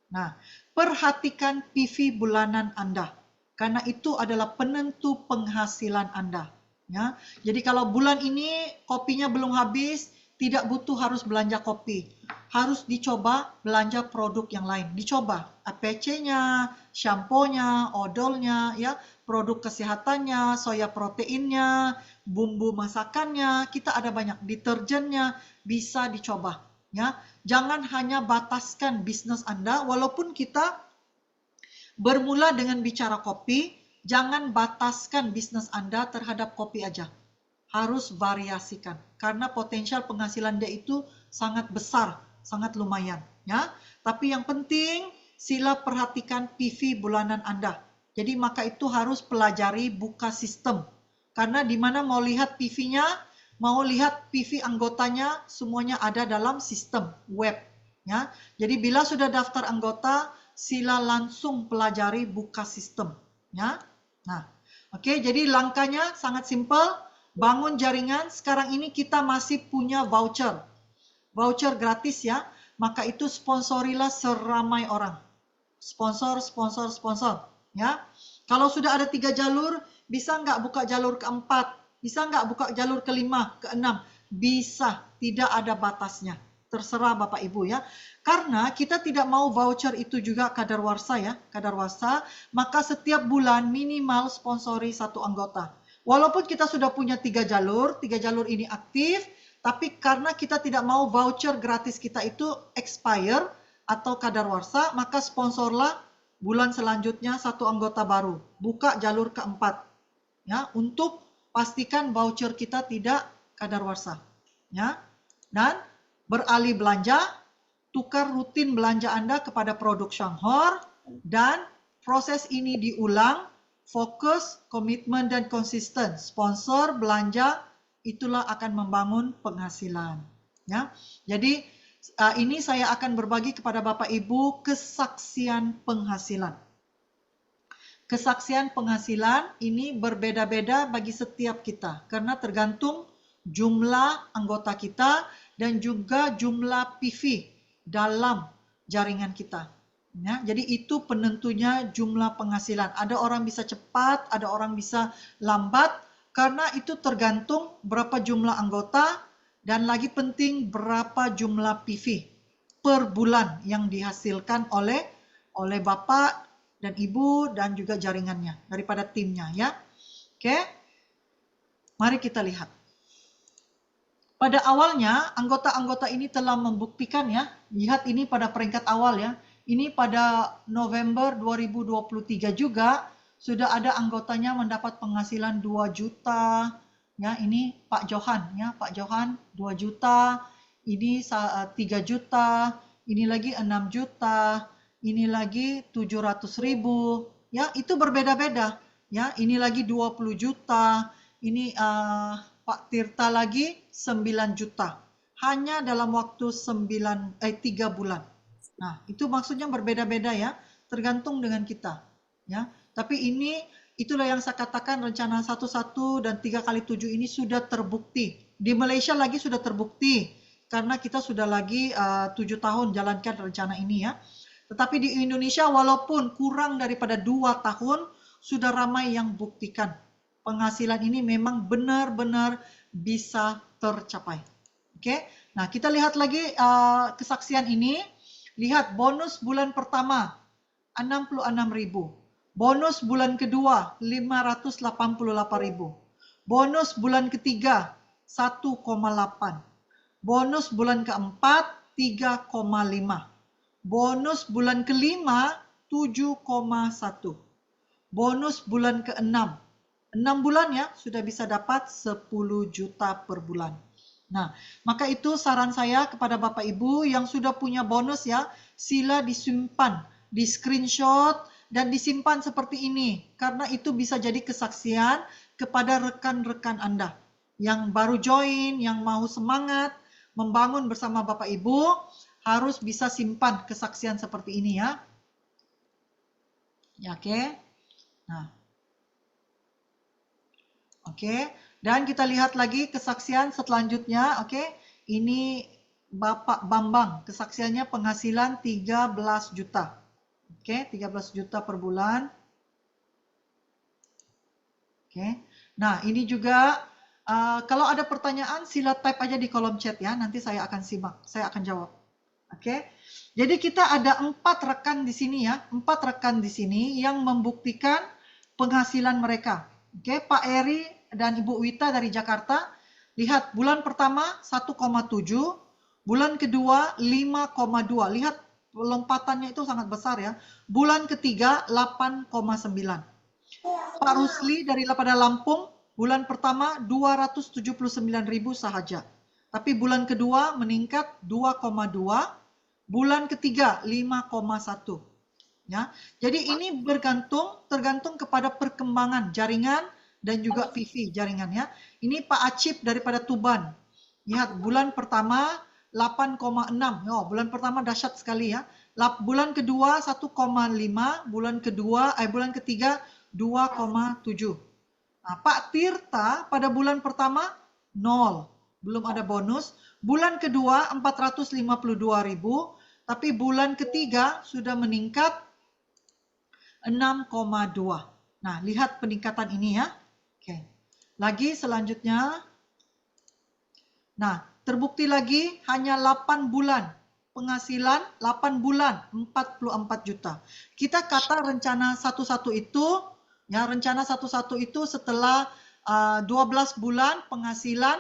Nah, perhatikan PV bulanan Anda, karena itu adalah penentu penghasilan Anda. Ya, jadi kalau bulan ini kopinya belum habis, tidak butuh harus belanja kopi. Harus dicoba belanja produk yang lain. Dicoba APC-nya, shampoo-nya, odolnya, ya, produk kesehatannya, soya proteinnya, bumbu masakannya, kita ada banyak, deterjennya, bisa dicoba. Ya, jangan hanya bataskan bisnis Anda, walaupun kita bermula dengan bicara kopi, jangan bataskan bisnis Anda terhadap kopi aja. Harus variasikan, karena potensial penghasilan dia itu sangat besar, sangat lumayan. Ya, tapi yang penting sila perhatikan PV bulanan Anda. Jadi maka itu harus pelajari buka sistem, karena di mana mau lihat PV-nya, mau lihat PV anggotanya, semuanya ada dalam sistem web. Ya, jadi bila sudah daftar anggota, sila langsung pelajari buka sistem. Ya, nah, oke. Jadi langkahnya sangat simpel. Bangun jaringan, sekarang ini kita masih punya voucher. Voucher gratis ya, maka itu sponsorilah seramai orang. Sponsor. Ya. Kalau sudah ada 3 jalur, bisa nggak buka jalur keempat? Bisa nggak buka jalur kelima, keenam? Bisa, tidak ada batasnya. Terserah Bapak Ibu ya. Karena kita tidak mau voucher itu juga kadaluarsa ya, kadaluarsa, maka setiap bulan minimal sponsori 1 anggota. Walaupun kita sudah punya 3 jalur ini aktif, tapi karena kita tidak mau voucher gratis kita itu expire atau kadaluarsa, maka sponsorlah bulan selanjutnya 1 anggota baru. Buka jalur keempat. Ya, untuk pastikan voucher kita tidak kadaluarsa. Ya. Dan beralih belanja, tukar rutin belanja Anda kepada produk Shanghor dan proses ini diulang, fokus, komitmen, dan konsisten. Sponsor, belanja, itulah akan membangun penghasilan. Ya, jadi ini saya akan berbagi kepada Bapak Ibu kesaksian penghasilan. Kesaksian penghasilan ini berbeda-beda bagi setiap kita karena tergantung jumlah anggota kita dan juga jumlah PV dalam jaringan kita. Ya, jadi itu penentunya jumlah penghasilan. Ada orang bisa cepat, ada orang bisa lambat karena itu tergantung berapa jumlah anggota dan lagi penting berapa jumlah PV per bulan yang dihasilkan oleh Bapak dan Ibu dan juga jaringannya daripada timnya ya. Oke. Mari kita lihat. Pada awalnya anggota-anggota ini telah membuktikan ya. Lihat ini pada peringkat awal ya. Ini pada November 2023 juga sudah ada anggotanya mendapat penghasilan 2 juta. Ya, ini Pak Johan ya, Pak Johan 2 juta. Ini 3 juta, ini lagi 6 juta. Ini lagi 700.000, ya itu berbeda-beda, ya ini lagi 20 juta, ini Pak Tirta lagi 9 juta, hanya dalam waktu 3 bulan. Nah itu maksudnya berbeda-beda ya, tergantung dengan kita, ya. Tapi itulah yang saya katakan rencana 11 dan 3x7 ini sudah terbukti. Di Malaysia lagi sudah terbukti karena kita sudah lagi 7 tahun jalankan rencana ini ya. Tetapi di Indonesia walaupun kurang daripada 2 tahun, sudah ramai yang buktikan penghasilan ini memang benar-benar bisa tercapai. Oke, nah kita lihat lagi kesaksian ini. Lihat bonus bulan pertama 66.000, bonus bulan kedua 588.000, bonus bulan ketiga 1,8, bonus bulan keempat 3,5. Bonus bulan kelima 7,1. Bonus bulan ke-6. 6 bulan ya sudah bisa dapat 10 juta per bulan. Nah, maka itu saran saya kepada Bapak Ibu yang sudah punya bonus ya, sila disimpan, di screenshot dan disimpan seperti ini karena itu bisa jadi kesaksian kepada rekan-rekan Anda yang baru join, yang mau semangat membangun bersama Bapak Ibu. Harus bisa simpan kesaksian seperti ini ya. Ya, oke. Nah. Oke, dan kita lihat lagi kesaksian selanjutnya, oke. Ini Bapak Bambang, kesaksiannya penghasilan 13 juta. Oke, 13 juta per bulan. Oke. Nah, ini juga kalau ada pertanyaan sila type aja di kolom chat ya, nanti saya akan simak, saya akan jawab. Oke, jadi kita ada 4 rekan di sini ya, 4 rekan di sini yang membuktikan penghasilan mereka. Oke, Pak Eri dan Ibu Wita dari Jakarta, lihat bulan pertama 1,7, bulan kedua 5,2, lihat lompatannya itu sangat besar ya. Bulan ketiga 8,9. Pak Rusli dari pada Lampung, bulan pertama 279.000 sahaja. Tapi bulan kedua meningkat 2,2, bulan ketiga 5,1. Ya. Jadi ini tergantung kepada perkembangan jaringan dan juga PV jaringannya. Ini Pak Acip daripada Tuban. Lihat bulan pertama 8,6. Oh, bulan pertama dahsyat sekali ya. Bulan kedua 1,5, bulan ketiga 2,7. Nah, Pak Tirta pada bulan pertama 0. Belum ada bonus. Bulan kedua 452.000, tapi bulan ketiga sudah meningkat 6,2. Nah, lihat peningkatan ini ya. Oke. Lagi selanjutnya. Nah, terbukti lagi hanya 8 bulan. Penghasilan 8 bulan 44 juta. Kita kata rencana 11 itu, ya rencana 11 itu setelah 12 bulan penghasilan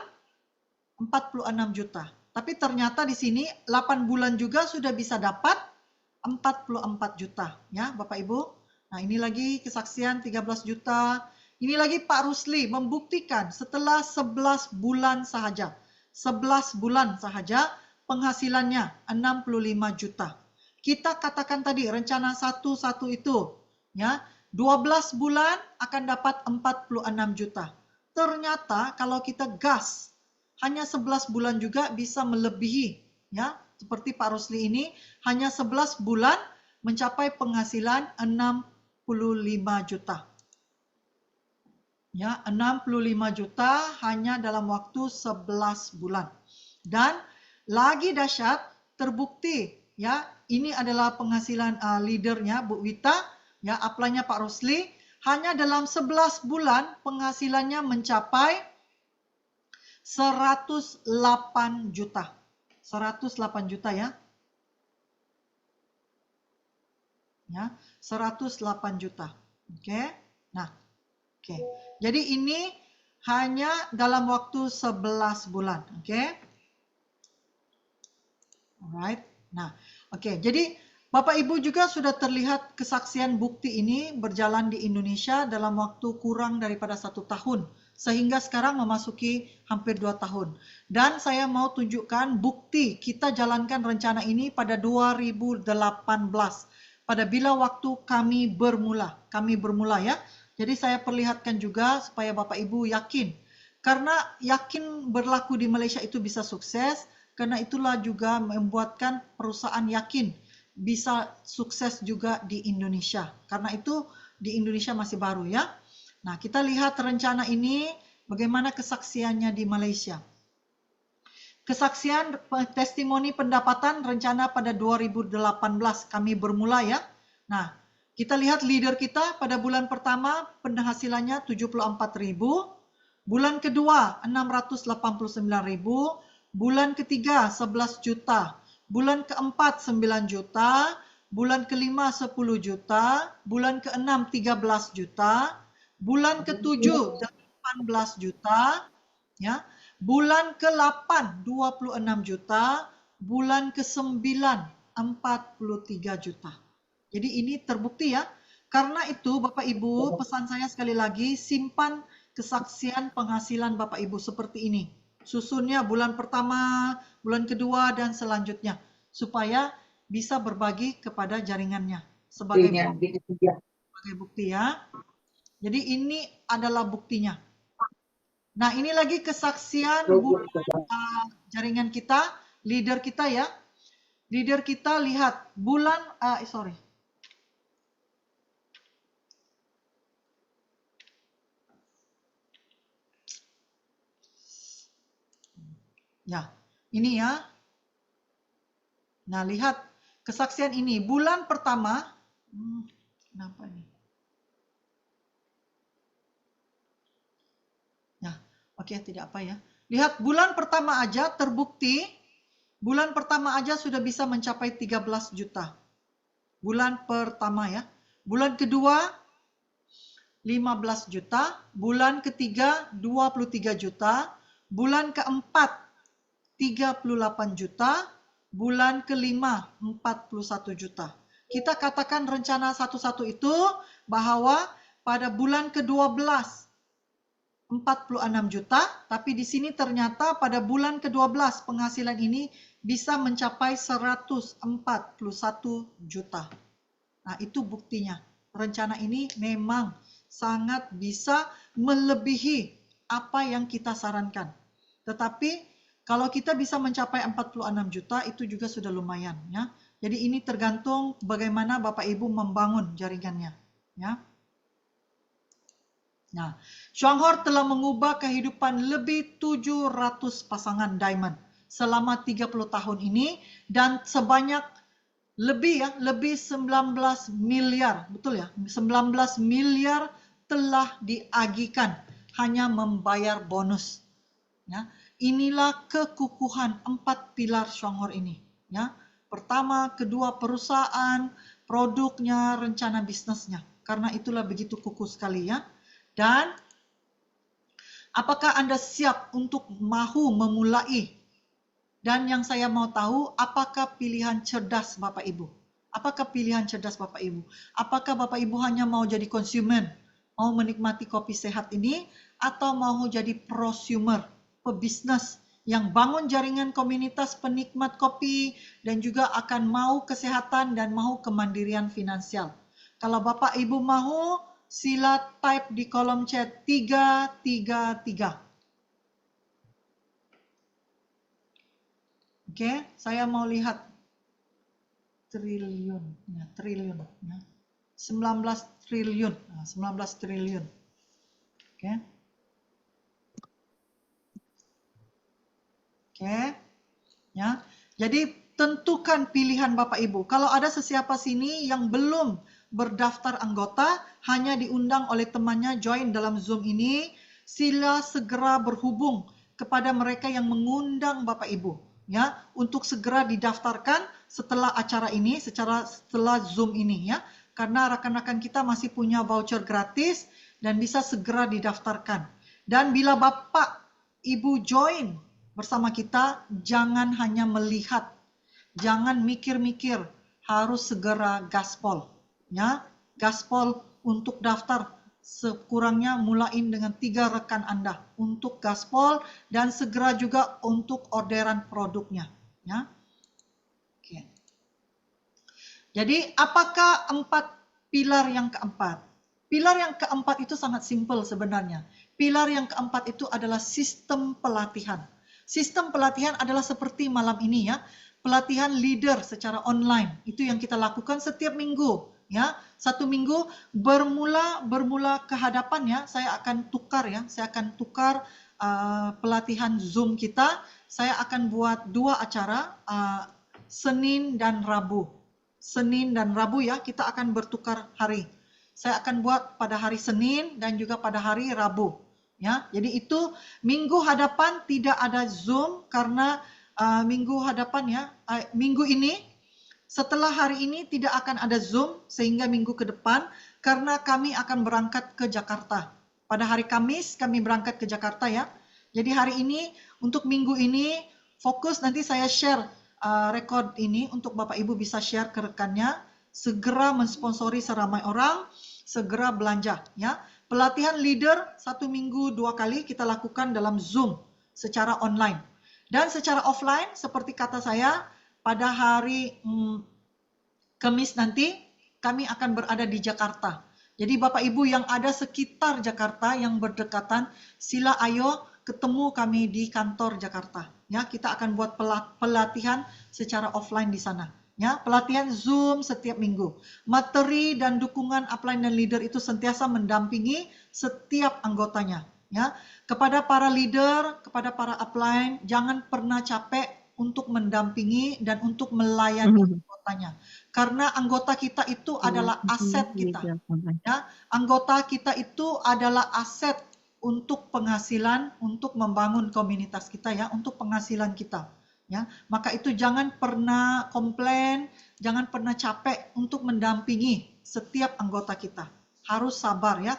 46 juta. Tapi ternyata di sini 8 bulan juga sudah bisa dapat 44 juta. Ya Bapak Ibu. Nah ini lagi kesaksian 13 juta. Ini lagi Pak Rusli membuktikan setelah 11 bulan sahaja. 11 bulan sahaja penghasilannya 65 juta. Kita katakan tadi rencana 11 itu Ya, 12 bulan akan dapat 46 juta. Ternyata kalau kita gas, hanya 11 bulan juga bisa melebihi, ya. Seperti Pak Rusli ini, hanya 11 bulan mencapai penghasilan 65 juta. Ya, 65 juta hanya dalam waktu 11 bulan. Dan lagi dahsyat, terbukti, ya, ini adalah penghasilan leadernya Bu Wita, ya, upline-nya Pak Rusli, hanya dalam 11 bulan penghasilannya mencapai 108 juta. 108 juta ya. Ya, 108 juta. Oke. Nah, oke. Jadi ini hanya dalam waktu 11 bulan, oke? Alright. Nah, oke. Jadi Bapak Ibu juga sudah terlihat kesaksian bukti ini berjalan di Indonesia dalam waktu kurang daripada 1 tahun. Sehingga sekarang memasuki hampir 2 tahun. Dan saya mau tunjukkan bukti kita jalankan rencana ini pada 2018. Pada bila waktu kami bermula. Kami bermula ya. Jadi saya perlihatkan juga supaya Bapak Ibu yakin. Karena yakin berlaku di Malaysia itu bisa sukses. Karena itulah juga membuatkan perusahaan yakin bisa sukses juga di Indonesia. Karena itu di Indonesia masih baru ya. Nah, kita lihat rencana ini bagaimana kesaksiannya di Malaysia. Kesaksian testimoni pendapatan rencana pada 2018 kami bermula ya. Nah, kita lihat leader kita pada bulan pertama penghasilannya 74.000, bulan kedua 689.000, bulan ketiga 11 juta, bulan keempat 9 juta, bulan kelima 10 juta, bulan keenam 13 juta, bulan ketujuh 18 juta, ya. Bulan ke-8 26 juta, bulan ke-9 43 juta. Jadi ini terbukti ya. Karena itu Bapak Ibu, pesan saya sekali lagi, simpan kesaksian penghasilan Bapak Ibu seperti ini. Susunnya bulan pertama, bulan kedua, dan selanjutnya. Supaya bisa berbagi kepada jaringannya. Sebagai bukti ya. Jadi ini adalah buktinya. Nah, ini lagi kesaksian jaringan kita, leader kita ya. Leader kita lihat bulan, Ya, ini ya. Nah, lihat kesaksian ini. Bulan pertama, kenapa nih? Ya, oke, tidak apa ya. Lihat, bulan pertama aja terbukti, bulan pertama aja sudah bisa mencapai 13 juta. Bulan pertama ya. Bulan kedua, 15 juta. Bulan ketiga, 23 juta. Bulan keempat, 38 juta. Bulan kelima, 41 juta. Kita katakan rencana satu-satu itu bahwa pada bulan ke-12, 46 juta, tapi di sini ternyata pada bulan ke-12 penghasilan ini bisa mencapai 141 juta. Nah, itu buktinya. Rencana ini memang sangat bisa melebihi apa yang kita sarankan. Tetapi kalau kita bisa mencapai 46 juta itu juga sudah lumayan ya. Jadi ini tergantung bagaimana Bapak Ibu membangun jaringannya ya. Nah, Shuanghor telah mengubah kehidupan lebih 700 pasangan diamond selama 30 tahun ini dan sebanyak lebih 19 miliar, betul ya? 19 miliar telah diagihkan hanya membayar bonus. Ya, inilah kekukuhan 4 pilar Shuanghor ini. Ya, pertama, kedua perusahaan, produknya, rencana bisnisnya. Karena itulah begitu kukuh sekali ya. Dan apakah Anda siap untuk mahu memulai? Dan yang saya mau tahu, apakah pilihan cerdas Bapak Ibu? Apakah pilihan cerdas Bapak Ibu? Apakah Bapak Ibu hanya mau jadi konsumen, mau menikmati kopi sehat ini, atau mau jadi prosumer, pebisnis yang bangun jaringan komunitas penikmat kopi dan juga akan mau kesehatan dan mau kemandirian finansial? Kalau Bapak Ibu mau, sila type di kolom chat 333. Oke, saya mau lihat triliun, ya, triliun, ya. 19 triliun, 19 triliun. Oke. Oke. Ya. Jadi tentukan pilihan Bapak Ibu. Kalau ada sesiapa sini yang belum berdaftar anggota, hanya diundang oleh temannya join dalam Zoom ini, sila segera berhubung kepada mereka yang mengundang Bapak Ibu, ya, untuk segera didaftarkan setelah acara ini, setelah Zoom ini, ya. Karena rekan-rekan kita masih punya voucher gratis dan bisa segera didaftarkan. Dan bila Bapak Ibu join bersama kita, jangan hanya melihat, jangan mikir-mikir, harus segera gaspol, ya, gaspol untuk daftar. Sekurangnya mulain dengan 3 rekan Anda untuk gaspol dan segera juga untuk orderan produknya, ya. Oke. Jadi apakah 4 pilar yang keempat? Pilar yang keempat itu sangat simpel sebenarnya. Pilar yang keempat itu adalah sistem pelatihan. Sistem pelatihan adalah seperti malam ini, ya. Pelatihan leader secara online. Itu yang kita lakukan setiap minggu, ya. 1 minggu bermula kehadapan, ya. Saya akan tukar, ya. Saya akan tukar pelatihan Zoom kita. Saya akan buat 2 acara, Senin dan Rabu. Senin dan Rabu, ya, kita akan bertukar hari. Saya akan buat pada hari Senin dan juga pada hari Rabu. Ya, jadi itu minggu hadapan tidak ada Zoom karena minggu hadapan, ya, minggu ini setelah hari ini tidak akan ada Zoom sehingga minggu ke depan karena kami akan berangkat ke Jakarta. Pada hari Kamis kami berangkat ke Jakarta, ya. Jadi hari ini untuk minggu ini fokus, nanti saya share rekod ini untuk Bapak Ibu bisa share ke rekannya, segera mensponsori seramai orang, segera belanja, ya. Pelatihan leader 1 minggu 2 kali kita lakukan dalam Zoom secara online. Dan secara offline seperti kata saya, pada hari Kamis nanti kami akan berada di Jakarta. Jadi Bapak Ibu yang ada sekitar Jakarta yang berdekatan, sila ayo ketemu kami di kantor Jakarta. Ya, kita akan buat pelatihan secara offline di sana. Ya, pelatihan Zoom setiap minggu. Materi dan dukungan upline dan leader itu sentiasa mendampingi setiap anggotanya. Ya, kepada para leader, kepada para upline, jangan pernah capek untuk mendampingi dan untuk melayani anggotanya. Karena anggota kita itu adalah aset kita. Ya, anggota kita itu adalah aset untuk penghasilan, untuk membangun komunitas kita, ya, untuk penghasilan kita. Ya, maka itu jangan pernah komplain, jangan pernah capek untuk mendampingi setiap anggota kita. Harus sabar, ya.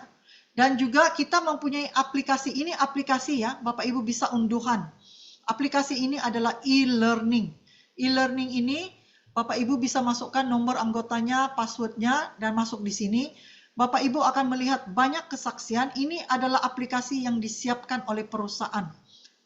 Dan juga kita mempunyai aplikasi ini, aplikasi, ya, Bapak Ibu bisa unduhan. Aplikasi ini adalah e-learning. E-learning ini Bapak Ibu bisa masukkan nomor anggotanya, passwordnya, dan masuk di sini. Bapak Ibu akan melihat banyak kesaksian. Ini adalah aplikasi yang disiapkan oleh perusahaan.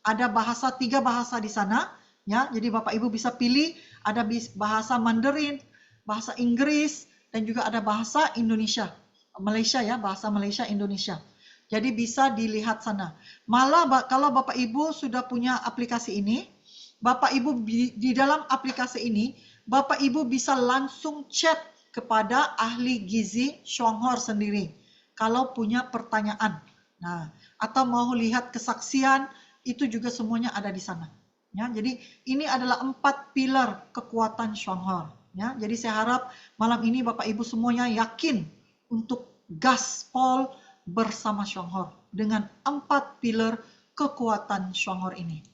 Ada 3 bahasa di sana. Ya, jadi Bapak Ibu bisa pilih, ada bahasa Mandarin, bahasa Inggris, dan juga ada bahasa Indonesia, Malaysia, ya, bahasa Malaysia Indonesia. Jadi bisa dilihat sana. Malah kalau Bapak Ibu sudah punya aplikasi ini, Bapak Ibu di dalam aplikasi ini, Bapak Ibu bisa langsung chat kepada ahli gizi Shonghor sendiri kalau punya pertanyaan. Nah, atau mau lihat kesaksian, itu juga semuanya ada di sana. Ya, jadi ini adalah 4 pilar kekuatan Shonghor. Ya, jadi saya harap malam ini Bapak Ibu semuanya yakin untuk gaspol bersama Shonghor dengan 4 pilar kekuatan Shonghor ini.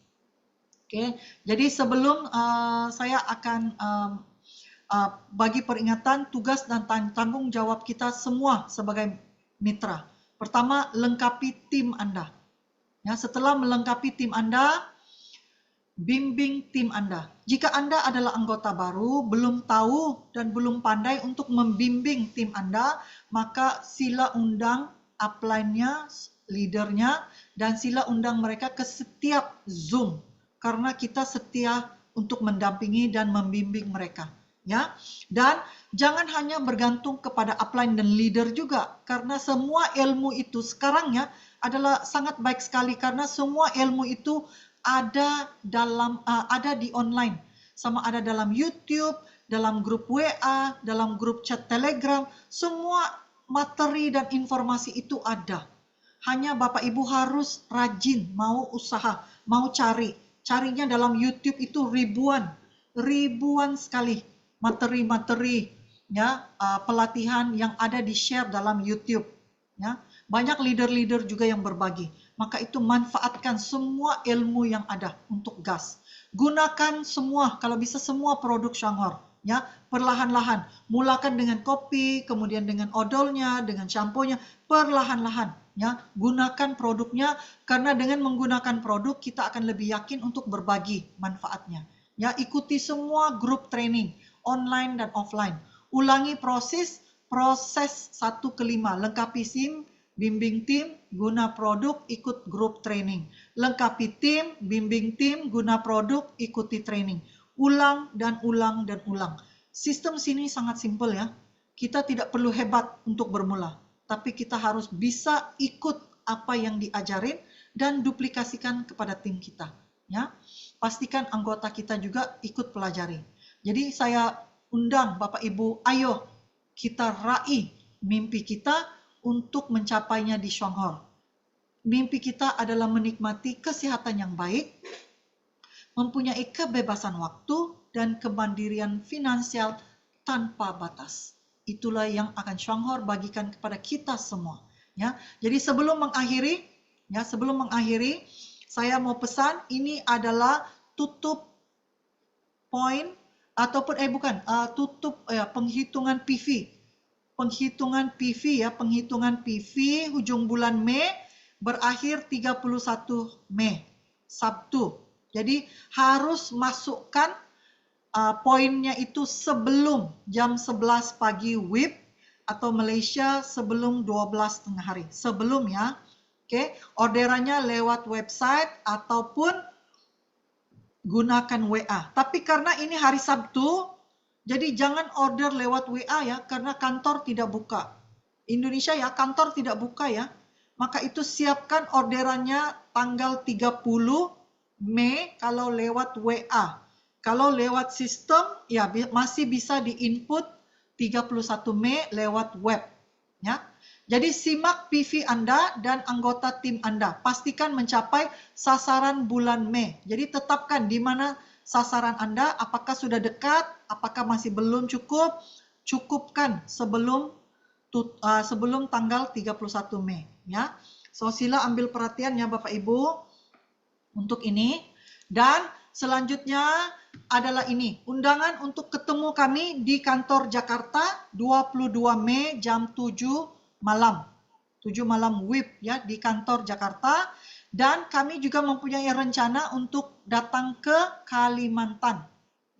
Oke, jadi sebelum saya akan bagi peringatan tugas dan tanggung jawab kita semua sebagai mitra. Pertama, lengkapi tim Anda. Ya, setelah melengkapi tim Anda, bimbing tim Anda. Jika Anda adalah anggota baru, belum tahu dan belum pandai untuk membimbing tim Anda, maka sila undang upline-nya, leadernya, dan sila undang mereka ke setiap Zoom. Karena kita setia untuk mendampingi dan membimbing mereka. ya. Dan jangan hanya bergantung kepada upline dan leader juga, karena semua ilmu itu sekarang ya adalah sangat baik sekali, karena semua ilmu itu ada di online, sama ada dalam YouTube, dalam grup WA, dalam grup chat Telegram, semua materi dan informasi itu ada. Hanya Bapak Ibu harus rajin, mau usaha, mau carinya dalam YouTube itu ribuan sekali materi-materi ya, pelatihan yang ada di share dalam YouTube ya. Banyak leader-leader juga yang berbagi. Maka itu manfaatkan semua ilmu yang ada untuk gas. Gunakan semua, kalau bisa semua produk Shanghor ya, perlahan-lahan. Mulakan dengan kopi, kemudian dengan odolnya, dengan shampoo-nya, perlahan-lahan ya. Gunakan produknya, karena dengan menggunakan produk kita akan lebih yakin untuk berbagi manfaatnya. Ya, ikuti semua grup training online dan offline. Ulangi proses 1 ke 5, lengkapi SIM, bimbing tim, guna produk, ikut grup training. Lengkapi tim, bimbing tim, guna produk, ikuti training. Ulang dan ulang dan ulang. Sistem sini sangat simpel ya. Kita tidak perlu hebat untuk bermula, tapi kita harus bisa ikut apa yang diajarin dan duplikasikan kepada tim kita. Ya, pastikan anggota kita juga ikut pelajari. Jadi saya undang Bapak Ibu, ayo kita raih mimpi kita untuk mencapainya di Shanghor. Mimpi kita adalah menikmati kesehatan yang baik, mempunyai kebebasan waktu, dan kemandirian finansial tanpa batas. Itulah yang akan Shanghor bagikan kepada kita semua. Ya, jadi sebelum mengakhiri, saya mau pesan, ini adalah tutup poin ataupun penghitungan PV. Penghitungan PV hujung bulan Mei berakhir 31 Mei, Sabtu. Jadi harus masukkan poinnya itu sebelum jam 11 pagi WIB atau Malaysia, sebelum 12 tengah hari. Sebelum ya. Oke, orderannya lewat website ataupun gunakan WA. Tapi karena ini hari Sabtu, jadi jangan order lewat WA ya, karena kantor tidak buka. Indonesia ya, kantor tidak buka ya. Maka itu siapkan orderannya tanggal 30 Mei kalau lewat WA. Kalau lewat sistem ya masih bisa diinput 31 Mei lewat web ya. Jadi simak PV Anda dan anggota tim Anda. Pastikan mencapai sasaran bulan Mei. Jadi tetapkan di mana sasaran Anda, apakah sudah dekat, apakah masih belum cukup, cukupkan sebelum tanggal 31 Mei. Ya. So sila ambil perhatian ya Bapak Ibu untuk ini. Dan selanjutnya adalah ini, undangan untuk ketemu kami di kantor Jakarta 22 Mei jam 7 malam. 7 malam WIB ya di kantor Jakarta. Dan kami juga mempunyai rencana untuk datang ke Kalimantan.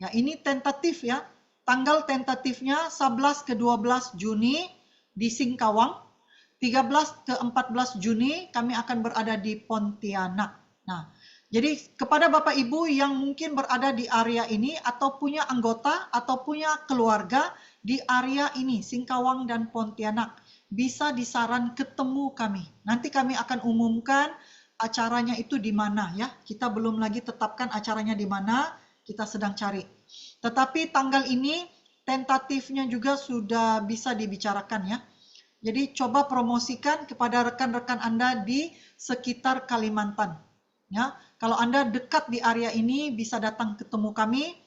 Ya, ini tentatif ya. Tanggal tentatifnya 11 ke 12 Juni di Singkawang. 13 ke 14 Juni kami akan berada di Pontianak. Nah, jadi kepada Bapak Ibu yang mungkin berada di area ini atau punya anggota atau punya keluarga di area ini, Singkawang dan Pontianak, bisa disaran ketemu kami. Nanti kami akan umumkan acaranya itu di mana ya. Kita belum lagi tetapkan acaranya di mana, kita sedang cari. Tetapi tanggal ini tentatifnya juga sudah bisa dibicarakan ya. Jadi coba promosikan kepada rekan-rekan Anda di sekitar Kalimantan. Ya, kalau Anda dekat di area ini bisa datang ketemu kami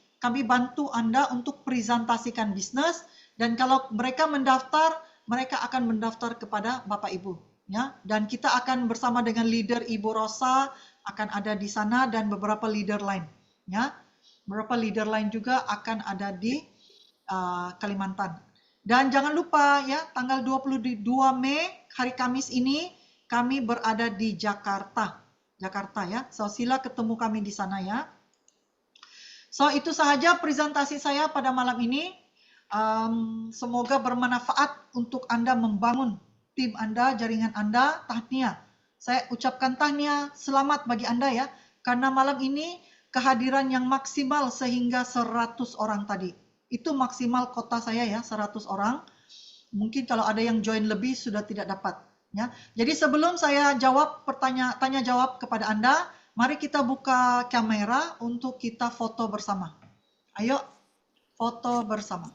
bantu Anda untuk presentasikan bisnis, dan kalau mereka mendaftar, mereka akan mendaftar kepada Bapak Ibu. Ya, dan kita akan bersama dengan leader Ibu Rosa akan ada di sana dan beberapa leader lain. Ya, beberapa leader lain juga akan ada di Kalimantan. Dan jangan lupa ya, tanggal 22 Mei hari Kamis ini kami berada di Jakarta ya. So sila ketemu kami di sana ya. So itu sahaja presentasi saya pada malam ini. Semoga bermanfaat untuk Anda membangun tim Anda, jaringan Anda. Tahniah. Saya ucapkan tahniah, selamat bagi Anda ya. Karena malam ini kehadiran yang maksimal sehingga 100 orang tadi. Itu maksimal kota saya ya, 100 orang. Mungkin kalau ada yang join lebih sudah tidak dapat. Ya. Jadi sebelum saya jawab tanya jawab kepada Anda, mari kita buka kamera untuk kita foto bersama. Ayo, foto bersama.